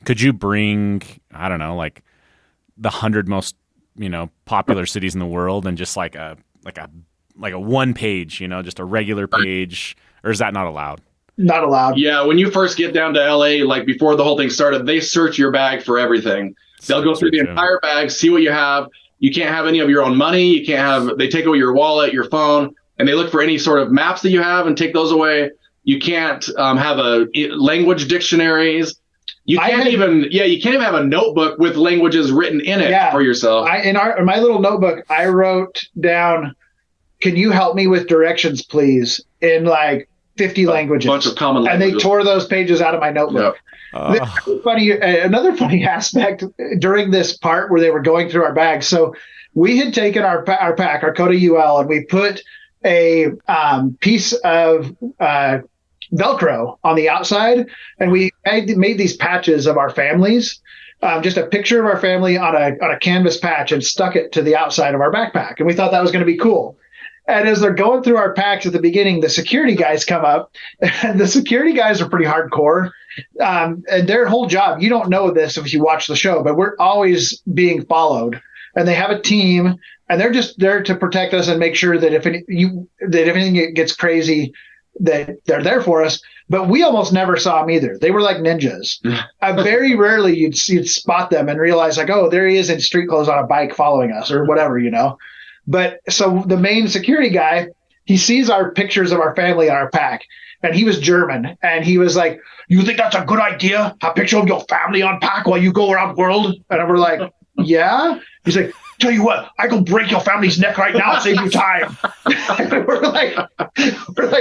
could you bring, I don't know, like the 100 most, popular cities in the world and just like a one page, just a regular page, or is that not allowed? Not allowed. Yeah, when you first get down to LA, like before the whole thing started, they search your bag for everything. They'll go through the entire bag, see what you have. You can't have any of your own money. They take away your wallet, your phone, and they look for any sort of maps that you have and take those away. You can't have language dictionaries. You can't even have a notebook with languages written in it for yourself. In my little notebook, I wrote down, "Can you help me with directions, please?" in like 50 languages. A bunch of common languages. And they tore those pages out of my notebook. Yep. Another funny aspect during this part where they were going through our bags. So we had taken our pack, our Coda UL, and we put a piece of Velcro on the outside, and we made these patches of our families, just a picture of our family on a canvas patch, and stuck it to the outside of our backpack. And we thought that was going to be cool. And as they're going through our packs at the beginning, the security guys come up, and the security guys are pretty hardcore. And their whole job, you don't know this if you watch the show, but we're always being followed. And they have a team, and they're just there to protect us and make sure that if anything gets crazy, that they're there for us. But we almost never saw them either. They were like ninjas. Very rarely you'd spot them and realize, like, oh, there he is in street clothes on a bike following us or whatever, But so the main security guy, he sees our pictures of our family on our pack, and he was German. And he was like, "You think that's a good idea? A picture of your family on pack while you go around the world?" And we're like, "Yeah." He's like, "Tell you what, I go break your family's neck right now, save you time." And we're like,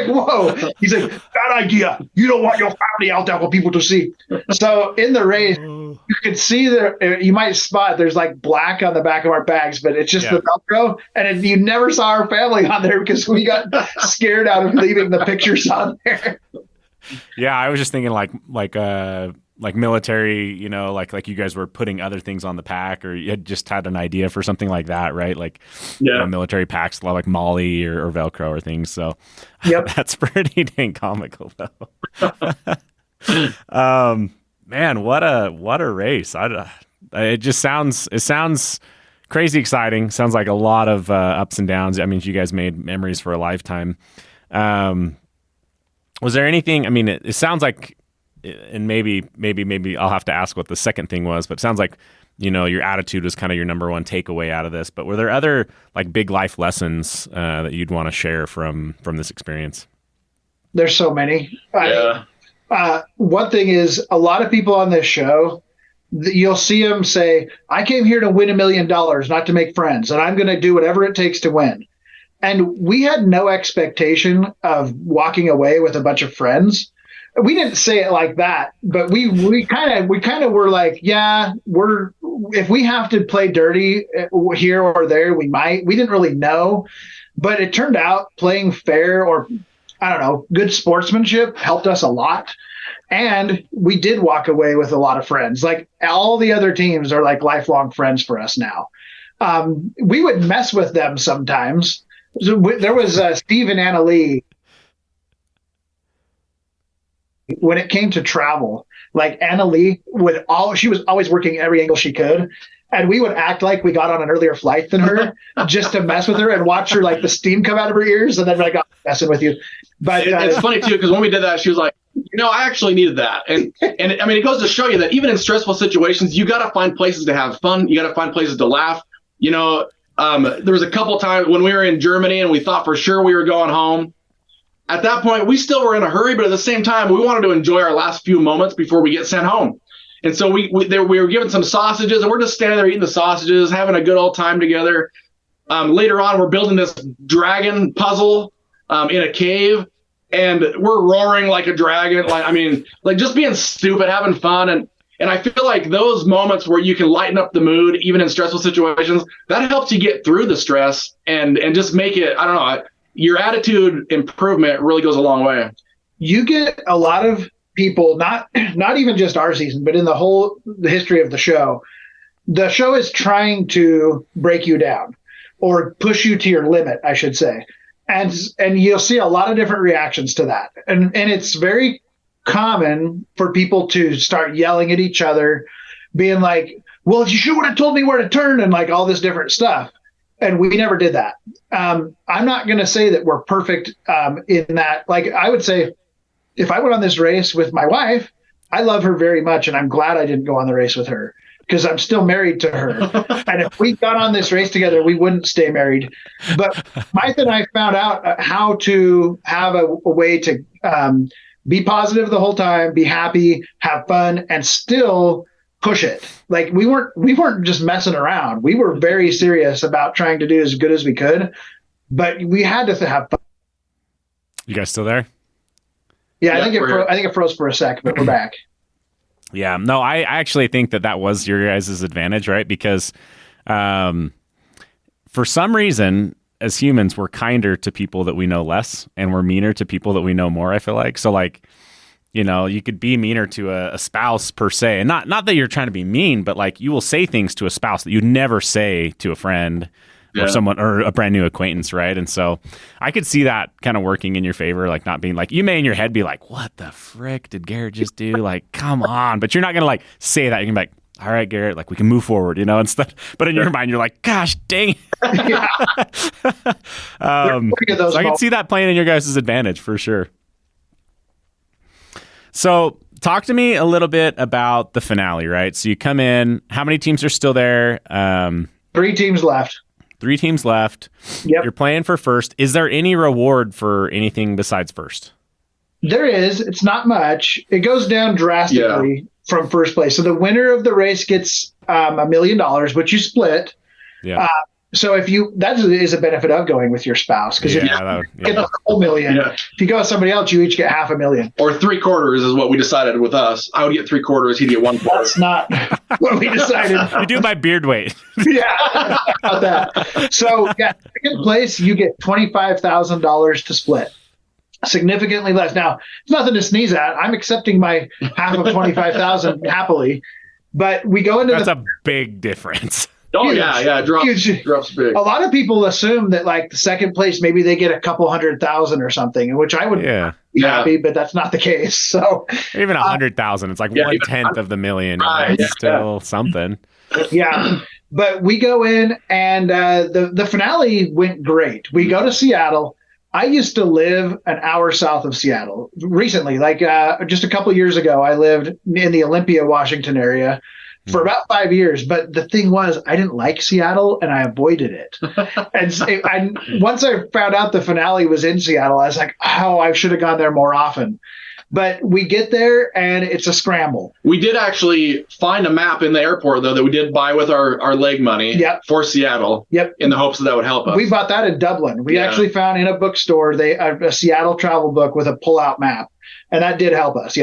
whoa. He's like, "Bad idea. You don't want your family out there for people to see." So in the race, you could see you might spot there's like black on the back of our bags, but it's just the Velcro. And you never saw our family on there because we got scared out of leaving the pictures on there. Yeah, I was just thinking like military, like you guys were putting other things on the pack, or you had just had an idea for something like that, right? Like military packs, like Molly or Velcro or things. So that's pretty dang comical though. Man, what a race! It sounds crazy exciting. Sounds like a lot of ups and downs. I mean, you guys made memories for a lifetime. Was there anything? I mean, it sounds like, and maybe I'll have to ask what the second thing was, but it sounds like your attitude was kind of your number one takeaway out of this. But were there other like big life lessons that you'd want to share from this experience? There's so many. Yeah. One thing is, a lot of people on this show, you'll see them say, "I came here to win $1 million, not to make friends, and I'm going to do whatever it takes to win." And we had no expectation of walking away with a bunch of friends. We didn't say it like that, but we kind of were like, yeah, we're if we have to play dirty here or there, we might. We didn't really know, but it turned out playing fair, or I don't know, good sportsmanship helped us a lot. And we did walk away with a lot of friends. Like all the other teams are like lifelong friends for us now. We would mess with them sometimes. There was Steve and Anna Lee. When it came to travel, like Anna Lee she was always working every angle she could. And we would act like we got on an earlier flight than her just to mess with her and watch her, like the steam come out of her ears. And then like, I'm messing with you. But it's funny too, because when we did that, she was like, I actually needed that. And I mean, it goes to show you that even in stressful situations, you got to find places to have fun. You got to find places to laugh. There was a couple times when we were in Germany and we thought for sure we were going home. At that point, we still were in a hurry, but at the same time, we wanted to enjoy our last few moments before we get sent home. And so we were given some sausages, and we're just standing there eating the sausages, having a good old time together. Later on, we're building this dragon puzzle in a cave, and we're roaring like a dragon. Like just being stupid, having fun. And I feel like those moments where you can lighten up the mood, even in stressful situations, that helps you get through the stress and just make it, I don't know, your attitude improvement really goes a long way. You get a lot of people, not even just our season, but in the history of the show is trying to break you down or push you to your limit, I should say. And you'll see a lot of different reactions to that. And it's very common for people to start yelling at each other, being like, well, you should have told me where to turn, and like all this different stuff. And we never did that. I'm not going to say that we're perfect in that. Like I would say, if I went on this race with my wife, I love her very much, and I'm glad I didn't go on the race with her because I'm still married to her. And if we got on this race together, we wouldn't stay married. But Mike and I found out how to have a way to be positive the whole time, be happy, have fun, and still push it. Like we weren't just messing around. We were very serious about trying to do as good as we could, but we had to have fun. You guys still there? Yeah, I think it froze for a sec, but we're back. Yeah, no, I actually think that was your guys' advantage, right? Because for some reason, as humans, we're kinder to people that we know less, and we're meaner to people that we know more, I feel like. So like, you could be meaner to a spouse per se, and not that you're trying to be mean, but like you will say things to a spouse that you'd never say to a friend or someone or a brand new acquaintance, right? And so I could see that kind of working in your favor, like not being like, you may in your head be like, what the frick did Garrett just do? Like, come on. But you're not going to like say that. You can be like, all right, Garrett, like we can move forward, instead. But in your mind, you're like, gosh, dang. So I can see that playing in your guys' advantage for sure. So talk to me a little bit about the finale, right? So you come in, how many teams are still there? 3 teams left. 3 teams left. Yep. You're playing for first. Is there any reward for anything besides first? There is. It's not much. It goes down drastically from first place. So the winner of the race gets $1 million, which you split. Yeah. So that is a benefit of going with your spouse, because if you get the whole million, if you go with somebody else, you each get $500,000. Or 3/4 is what we decided with us. I would get 3/4, he'd get 1/4. That's not what we decided. You do by beard weight. Yeah, about that. So second place, you get $25,000 to split. Significantly less. Now, it's nothing to sneeze at. I'm accepting my half of $25,000 happily, but we go into that's a big difference. Oh, huge. It drops big. A lot of people assume that like the second place, maybe they get a couple 100,000 or something, which I would be happy, but that's not the case. So even 100,000, it's like 1/10 of the million. Right. It's still something. Yeah. But we go in and the finale went great. We go to Seattle. I used to live an hour south of Seattle recently, like just a couple years ago. I lived in the Olympia, Washington area for about 5 years. But the thing was, I didn't like Seattle and I avoided it. And once I found out the finale was in Seattle, I was like, oh, I should have gone there more often. But we get there and it's a scramble. We did actually find a map in the airport, though, that we did buy with our leg money for Seattle in the hopes that would help us. We bought that in Dublin. We actually found in a bookstore a Seattle travel book with a pull-out map. And that did help us,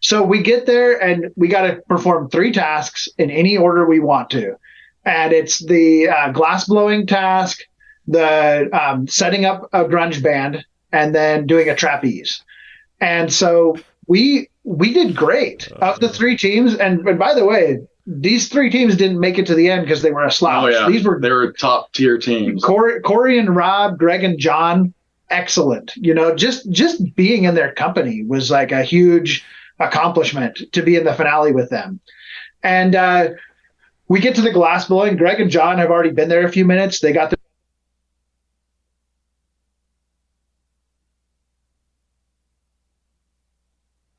So we get there and we got to perform 3 tasks in any order we want to. And it's the glass blowing task, the setting up a grunge band, and then doing a trapeze. And so we did great of the 3 teams. And by the way, these 3 teams didn't make it to the end because they were a slouch. Oh, yeah. They were top tier teams. Corey and Rob, Greg and John, excellent. Just being in their company was like a huge accomplishment to be in the finale with them. And we get to the glass blowing. Greg and John have already been there a few minutes. They got the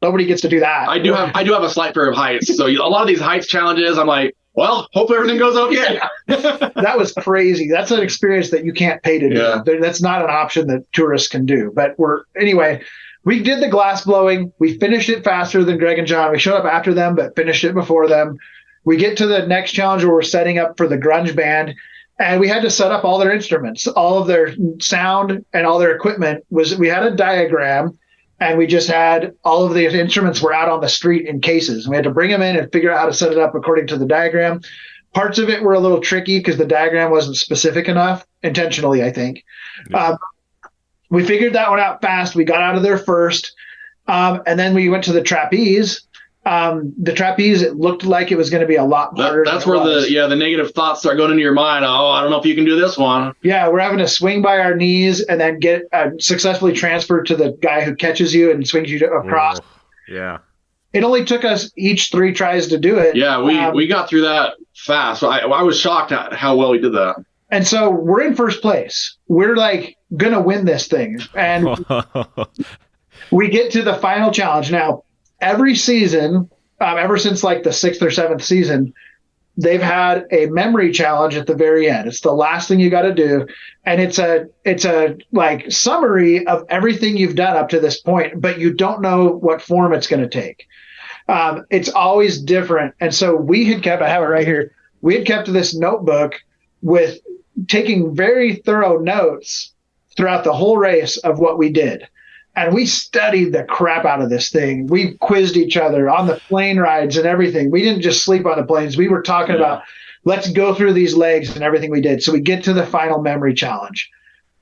nobody gets to do that. I do have a slight fear of heights. So a lot of these heights challenges, I'm like, well, hopefully everything goes okay. That was crazy. That's an experience that you can't pay to do. Yeah. That's not an option that tourists can do. But anyway, we did the glass blowing. We finished it faster than Greg and John. We showed up after them, but finished it before them. We get to the next challenge where we're setting up for the grunge band, and we had to set up all their instruments, all of their sound and all their equipment. We had a diagram, and we just had all of the instruments were out on the street in cases. And we had to bring them in and figure out how to set it up according to the diagram. Parts of it were a little tricky because the diagram wasn't specific enough, intentionally, I think. Yeah. We figured that one out fast. We got out of there first. And then we went to the trapeze. The trapeze, it looked like it was going to be a lot harder. That's where the negative thoughts start going into your mind. Oh, I don't know if you can do this one. Yeah, we're having to swing by our knees and then get successfully transferred to the guy who catches you and swings you across. Yeah. It only took us each 3 tries to do it. Yeah, we got through that fast. I was shocked at how well we did that. And so we're in first place. We're like going to win this thing. And we get to the final challenge. Now, every season, ever since like the 6th or 7th season, they've had a memory challenge at the very end. It's the last thing you got to do. And it's a like summary of everything you've done up to this point, but you don't know what form it's going to take. It's always different. And so I have it right here. We had kept this notebook with taking very thorough notes throughout the whole race of what we did. And we studied the crap out of this thing. We quizzed each other on the plane rides and everything. We didn't just sleep on the planes. We were talking about, let's go through these legs and everything we did. So we get to the final memory challenge.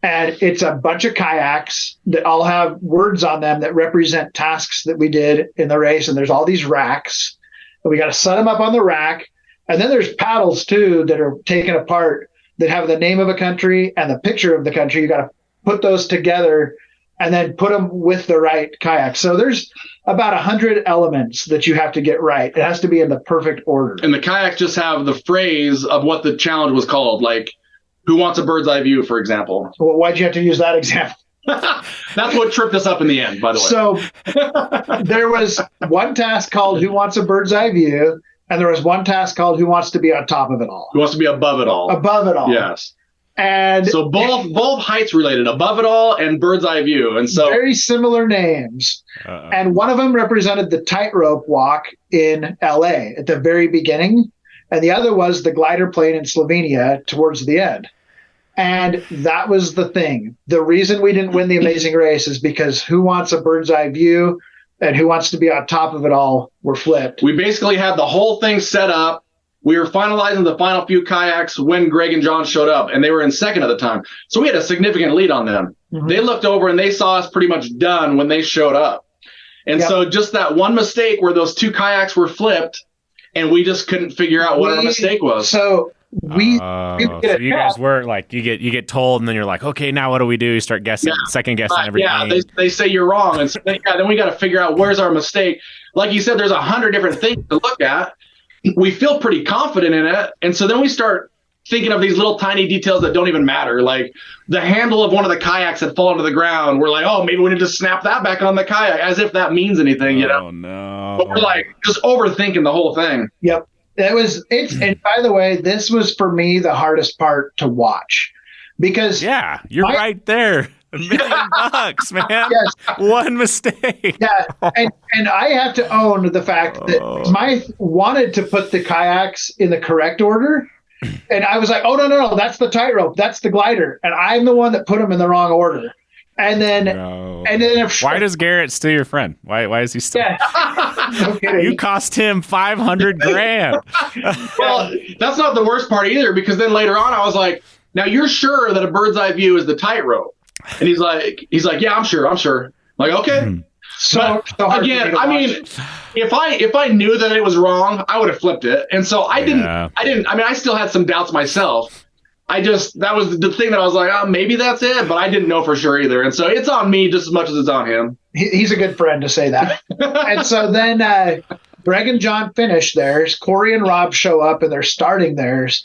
And it's a bunch of kayaks that all have words on them that represent tasks that we did in the race. And there's all these racks. And we got to set them up on the rack. And then there's paddles, too, that are taken apart that have the name of a country and the picture of the country. You got to put those together and then put them with the right kayak. So there's about 100 elements that you have to get right. It has to be in the perfect order. And the kayaks just have the phrase of what the challenge was called, like, who wants a bird's eye view, for example. Well, why'd you have to use that example? That's what tripped us up in the end, by the way. So there was one task called Who Wants a Bird's Eye View? And there was one task called Who Wants to Be on Top of It All? Who wants to be above it all? Above it all. Yes. And so both heights related, above it all and bird's eye view. And so very similar names. And one of them represented the tightrope walk in LA at the very beginning. And the other was the glider plane in Slovenia towards the end. And that was the thing. The reason we didn't win the Amazing Race is because Who Wants a Bird's Eye View and Who Wants to Be on Top of It All were flipped. We basically had the whole thing set up. We were finalizing the final few kayaks when Greg and John showed up, and they were in second at the time. So we had a significant lead on them. Mm-hmm. They looked over and they saw us pretty much done when they showed up. And so just that one mistake where those 2 kayaks were flipped, and we just couldn't figure out what our mistake was. So so you guys were like, you get told, and then you're like, okay, now what do we do? You start guessing, second guessing everything. Yeah, they say you're wrong, and so then we got to figure out where's our mistake. Like you said, there's 100 different things to look at. We feel pretty confident in it, and so then we start thinking of these little tiny details that don't even matter. Like the handle of one of the kayaks had fallen to the ground. We're like, oh, maybe we need to snap that back on the kayak, as if that means anything, you know? Oh no! But we're like just overthinking the whole thing. Yep. And by the way, this was for me the hardest part to watch because you're right there. $1 million, man. Yes. One mistake. Yeah. And I have to own the fact that Smythe wanted to put the kayaks in the correct order. And I was like, oh, no, that's the tightrope. That's the glider. And I'm the one that put them in the wrong order. And then, why does Garrett steal your friend? Why is he still? Yeah. No kidding. You cost him $500,000. Well, that's not the worst part either, because then later on I was like, now you're sure that a bird's eye view is the tightrope? And he's like, yeah, I'm sure. I'm like, okay. So again, I mean, if I knew that it was wrong, I would have flipped it. And so I didn't. I mean, I still had some doubts myself. That was the thing that I was like, oh, maybe that's it, but I didn't know for sure either. And so it's on me just as much as it's on him. He's a good friend to say that. And so then Greg and John finish theirs. Corey and Rob show up and they're starting theirs.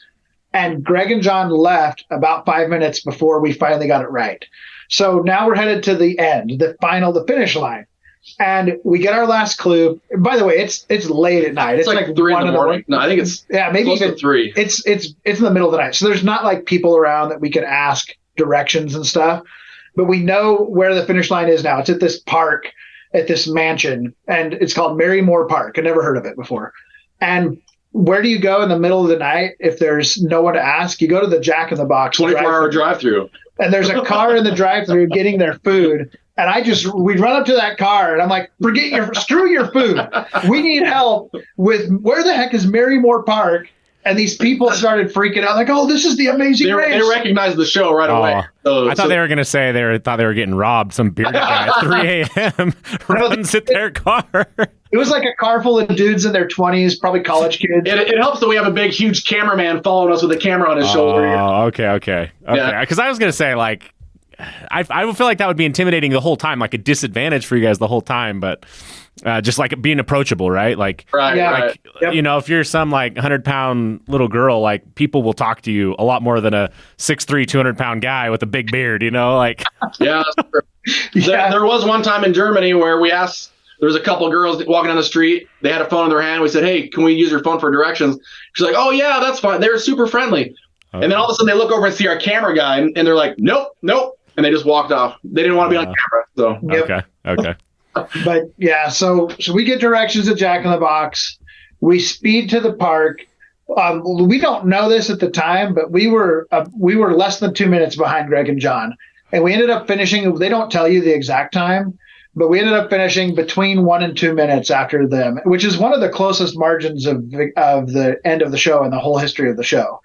And Greg and John left about 5 minutes before we finally got it right. So now we're headed to the end, the finish line. And we get our last clue. By the way, it's late at night. It's like 3 in the morning. No, I think it's maybe close even to 3. It's in the middle of the night. So there's not like people around that we can ask directions and stuff. But we know where the finish line is now. It's at this park, at this mansion, and it's called Marymore Park. I never heard of it before. And where do you go in the middle of the night if there's no one to ask? You go to the Jack in the Box 24-hour drive-through. And there's a car in the drive-through getting their food. And we run up to that car and I'm like, screw your food. We need help with where the heck is Marymore Park? And these people started freaking out like, oh, this is the Amazing Race. They recognized the show right away. I thought they were going to say thought they were getting robbed. Some bearded guy at 3 a.m. runs at their car. It was like a car full of dudes in their 20s, probably college kids. It helps that we have a big, huge cameraman following us with a camera on his shoulder. Oh, okay. Yeah. Because I was going to say, like, I would feel like that would be intimidating the whole time, like a disadvantage for you guys the whole time, but just like being approachable, right? Like, right. Yep. You know, if you're some like 100-pound little girl, like people will talk to you a lot more than a 6'3", 200-pound guy with a big beard, you know, like. Yeah, that's true. There was one time in Germany where we asked, there was a couple of girls walking down the street. They had a phone in their hand. We said, hey, can we use your phone for directions? She's like, oh, yeah, that's fine. They were super friendly. Okay. And then all of a sudden they look over and see our camera guy and they're like, nope. And they just walked off. They didn't want to be on camera. So yep. Okay. But yeah, so we get directions at Jack in the Box. We speed to the park. We don't know this at the time, but we were less than 2 minutes behind Greg and John, and we ended up finishing. They don't tell you the exact time, but we ended up finishing between 1 and 2 minutes after them, which is one of the closest margins of the end of the show in the whole history of the show.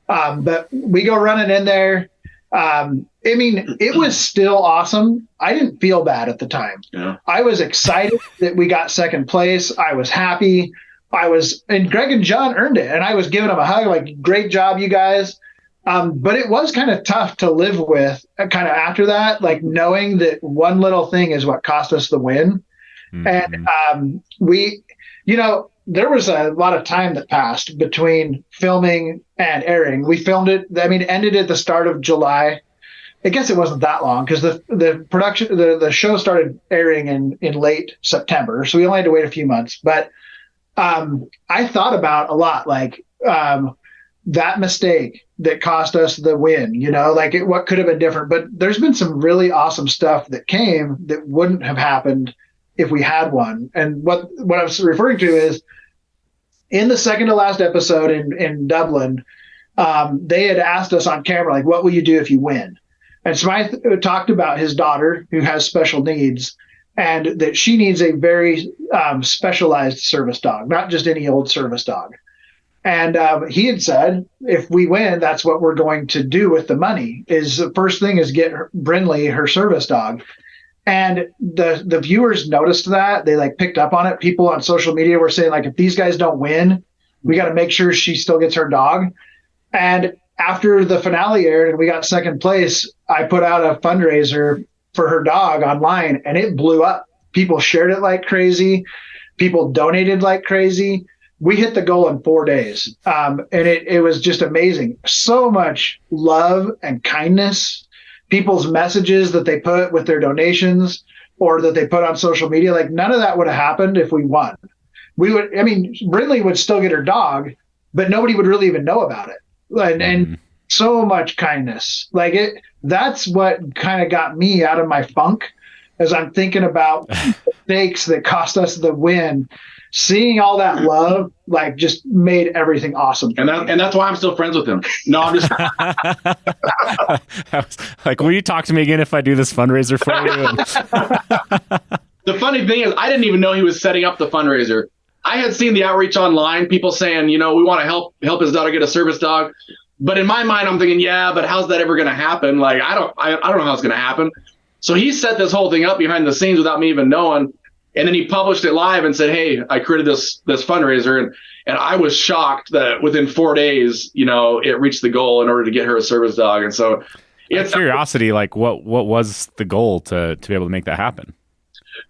But we go running in there. I mean, it was still awesome. I didn't feel bad at the time. Yeah. I was excited that we got second place. I was happy. And Greg and John earned it. And I was giving them a hug, like, great job, you guys. But it was kind of tough to live with kind of after that, like knowing that one little thing is what cost us the win. Mm-hmm. And there was a lot of time that passed between filming and airing. We filmed it. It ended at the start of July. I guess it wasn't that long because the production, the show started airing in late September. So we only had to wait a few months. But I thought about a lot, like that mistake that cost us the win, what could have been different. But there's been some really awesome stuff that came that wouldn't have happened if we had one. And what I was referring to is in the second to last episode in Dublin, they had asked us on camera, like, what will you do if you win? And Smythe talked about his daughter who has special needs and that she needs a very specialized service dog, not just any old service dog. And he had said, if we win, that's what we're going to do with the money. Is the first thing is get Brindley her service dog. And the viewers noticed that. They picked up on it. People on social media were saying, if these guys don't win, we got to make sure she still gets her dog. And after the finale aired and we got second place, I put out a fundraiser for her dog online and it blew up. People shared it like crazy. People donated like crazy. We hit the goal in 4 days. And it was just amazing. So much love and kindness. People's messages that they put with their donations or that they put on social media, none of that would have happened if we won. Brindley would still get her dog, but nobody would really even know about it. And so much kindness. That's what kind of got me out of my funk as I'm thinking about mistakes that cost us the win. seeing all that love, like, just made everything awesome. And that's why I'm still friends with him. No, I'm just like, will you talk to me again if I do this fundraiser for you? The funny thing is, I didn't even know he was setting up the fundraiser. I had seen the outreach online, people saying, we want to help his daughter get a service dog. But in my mind, I'm thinking, yeah, but how's that ever going to happen? Like, I don't know how it's going to happen. So he set this whole thing up behind the scenes without me even knowing. And then he published it live and said, hey, I created this fundraiser. And I was shocked that within 4 days, it reached the goal in order to get her a service dog. And so it's curiosity, like what was the goal to be able to make that happen?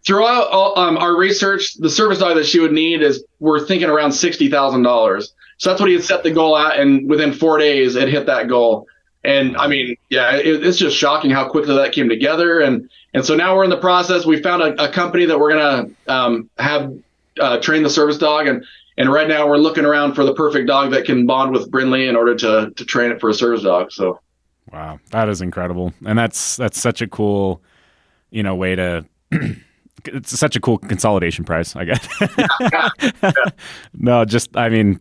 Throughout our research, the service dog that she would need we're thinking around $60,000. So that's what he had set the goal at, and within 4 days, it hit that goal. And I mean, yeah, it's just shocking how quickly that came together. And so now we're in the process. We found a company that we're gonna have train the service dog, and right now we're looking around for the perfect dog that can bond with Brindley in order to train it for a service dog. So, wow, that is incredible, and that's such a cool, way to. It's such a cool consolidation price, I guess. Yeah. No, just, I mean,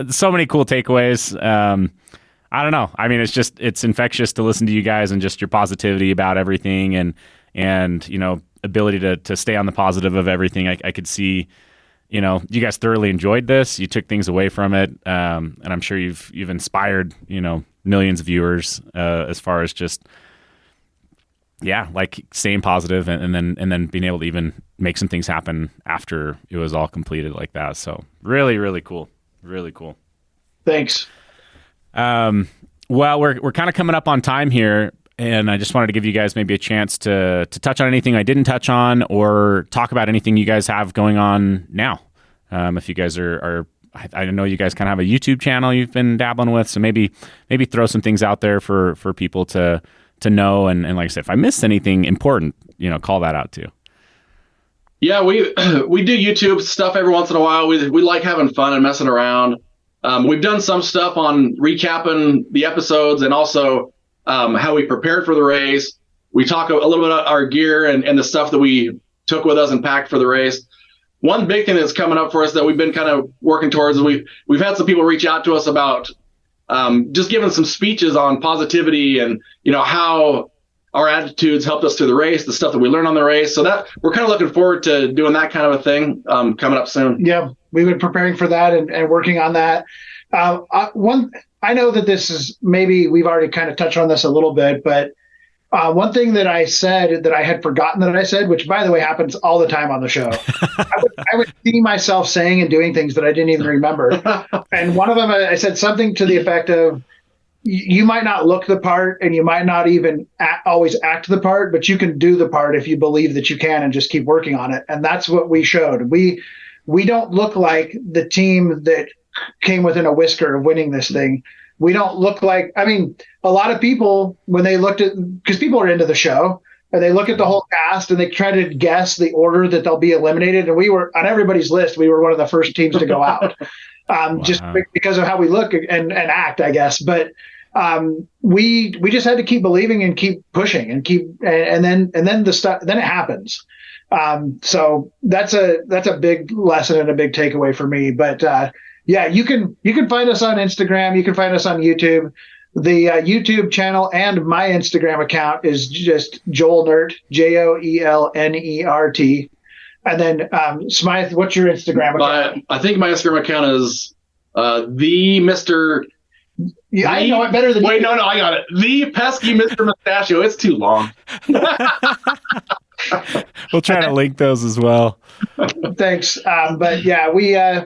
so many cool takeaways. I don't know. I mean, it's infectious to listen to you guys and just your positivity about everything and ability to stay on the positive of everything. I could see, you guys thoroughly enjoyed this. You took things away from it. And I'm sure you've inspired, millions of viewers, as far as just, yeah, like staying positive and then being able to even make some things happen after it was all completed like that. So really, really cool. Really cool. Thanks. Well, we're kind of coming up on time here, and I just wanted to give you guys maybe a chance to touch on anything I didn't touch on, or talk about anything you guys have going on now. If you guys are I know you guys kind of have a YouTube channel you've been dabbling with, so maybe throw some things out there for people to know. And like I said, if I missed anything important, call that out too. Yeah, we do YouTube stuff every once in a while. We like having fun and messing around. We've done some stuff on recapping the episodes and also how we prepared for the race. We talk a little bit about our gear and the stuff that we took with us and packed for the race. One big thing that's coming up for us that we've been kind of working towards is we've had some people reach out to us about just giving some speeches on positivity and how our attitudes helped us through the race, the stuff that we learned on the race. So that we're kind of looking forward to doing that kind of a thing coming up soon. Yeah, we've been preparing for that and working on that. I know that this is, maybe we've already kind of touched on this a little bit, but one thing that I said that I had forgotten that I said, which by the way happens all the time on the show, I would see myself saying and doing things that I didn't even remember. And one of them, I said something to the effect of, you might not look the part and you might not even always act the part, but you can do the part if you believe that you can and just keep working on it. And that's what we showed. We don't look like the team that came within a whisker of winning this thing. We don't look like, I mean, a lot of people, when they looked at, because people are into the show, and they look at the whole cast and they try to guess the order that they'll be eliminated. And we were, on everybody's list, we were one of the first teams to go out, just because of how we look and act, I guess. But we just had to keep believing and keep pushing and then it happens. So that's a big lesson and a big takeaway for me. But yeah, you can find us on Instagram. You can find us on YouTube. The YouTube channel and my Instagram account is just Joel Nert, JOELNERT. And then Smythe, what's your Instagram account? I think my Instagram account is the Mr. Yeah, I know it better than Wait, you. no, I got it. The pesky Mr. Mustachio. It's too long. We'll try to link those as well. Thanks. But yeah,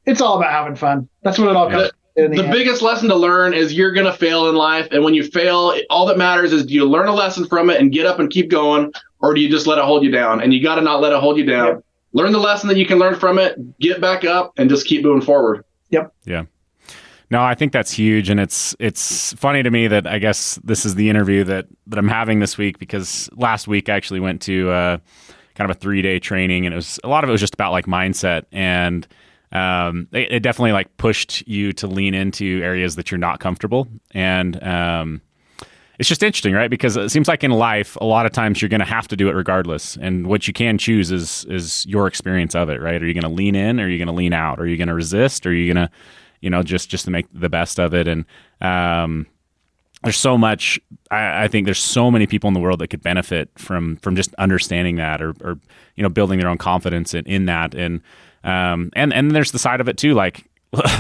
it's all about having fun. That's what it all comes to. The biggest lesson to learn is you're going to fail in life. And when you fail, all that matters is, do you learn a lesson from it and get up and keep going, or do you just let it hold you down? And you got to not let it hold you down. Yep. Learn the lesson that you can learn from it, get back up, and just keep moving forward. Yep. Yeah. No, I think that's huge. And it's funny to me that I guess this is the interview that I'm having this week, because last week I actually went to kind of a 3-day training, and a lot of it was just about like mindset, and it definitely like pushed you to lean into areas that you're not comfortable. And it's just interesting, right? Because it seems like in life, a lot of times you're going to have to do it regardless. And what you can choose is your experience of it, right? Are you going to lean in, or are you going to lean out? Are you going to resist, or are you going to, just to make the best of it? And there's so much. I think there's so many people in the world that could benefit from just understanding that, or building their own confidence in that. And there's the side of it too, like.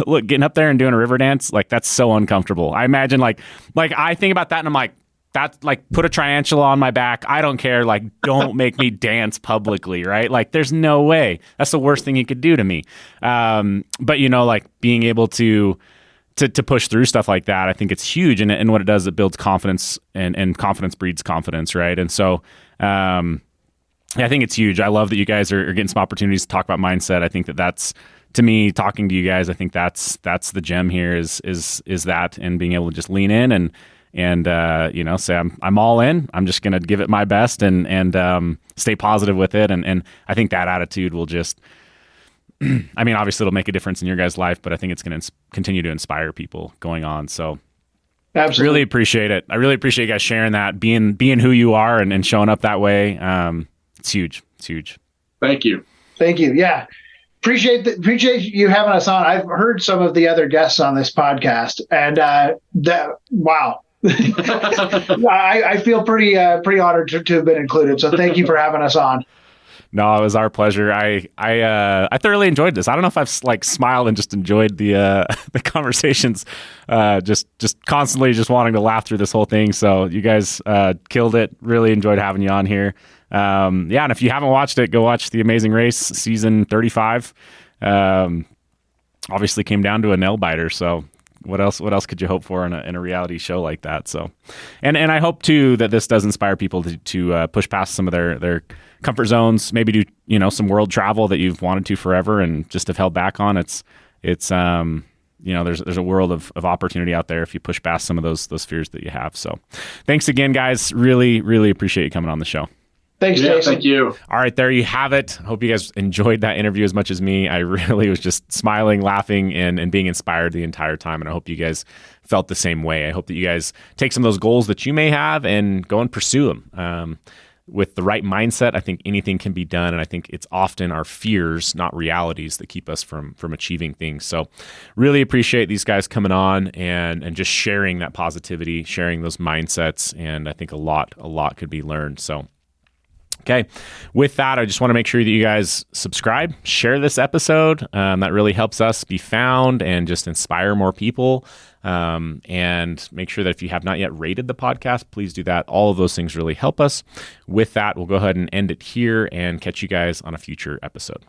Look, getting up there and doing a river dance, like that's so uncomfortable. I imagine like I think about that and I'm like, that's like, put a tarantula on my back. I don't care. Like, don't make me dance publicly, right? Like, there's no way. That's the worst thing you could do to me. But like being able to push through stuff like that, I think it's huge. And what it does, it builds confidence, and confidence breeds confidence, right? And so, I think it's huge. I love that you guys are getting some opportunities to talk about mindset. I think that's, to me, talking to you guys, I think that's the gem here is that, and being able to just lean in and say I'm all in. I'm just going to give it my best and stay positive with it. And I think that attitude will just, I mean, obviously it'll make a difference in your guys' life, but I think it's going to continue to inspire people going on. So absolutely, really appreciate it. I really appreciate you guys sharing that, being who you are and showing up that way. It's huge. It's huge. Thank you. Yeah. Appreciate you having us on. I've heard some of the other guests on this podcast, and wow, I feel pretty honored to have been included. So thank you for having us on. No, it was our pleasure. I thoroughly enjoyed this. I don't know if I've like smiled and just enjoyed the conversations, just constantly just wanting to laugh through this whole thing. So you guys killed it. Really enjoyed having you on here. And if you haven't watched it, go watch The Amazing Race season 35. Obviously came down to a nail biter. So what else could you hope for in a reality show like that? So, and I hope too that this does inspire people to push past some of their comfort zones, maybe do, some world travel that you've wanted to forever and just have held back on. It's there's a world of opportunity out there if you push past some of those fears that you have. So thanks again, guys. Really, really appreciate you coming on the show. Thanks, Jason. Thank you. All right, there you have it. Hope you guys enjoyed that interview as much as me. I really was just smiling, laughing, and being inspired the entire time. And I hope you guys felt the same way. I hope that you guys take some of those goals that you may have and go and pursue them. With the right mindset, I think anything can be done. And I think it's often our fears, not realities, that keep us from achieving things. So really appreciate these guys coming on and just sharing that positivity, sharing those mindsets. And I think a lot could be learned. So okay. With that, I just want to make sure that you guys subscribe, share this episode. That really helps us be found and just inspire more people. And make sure that if you have not yet rated the podcast, please do that. All of those things really help us. With that, we'll go ahead and end it here and catch you guys on a future episode.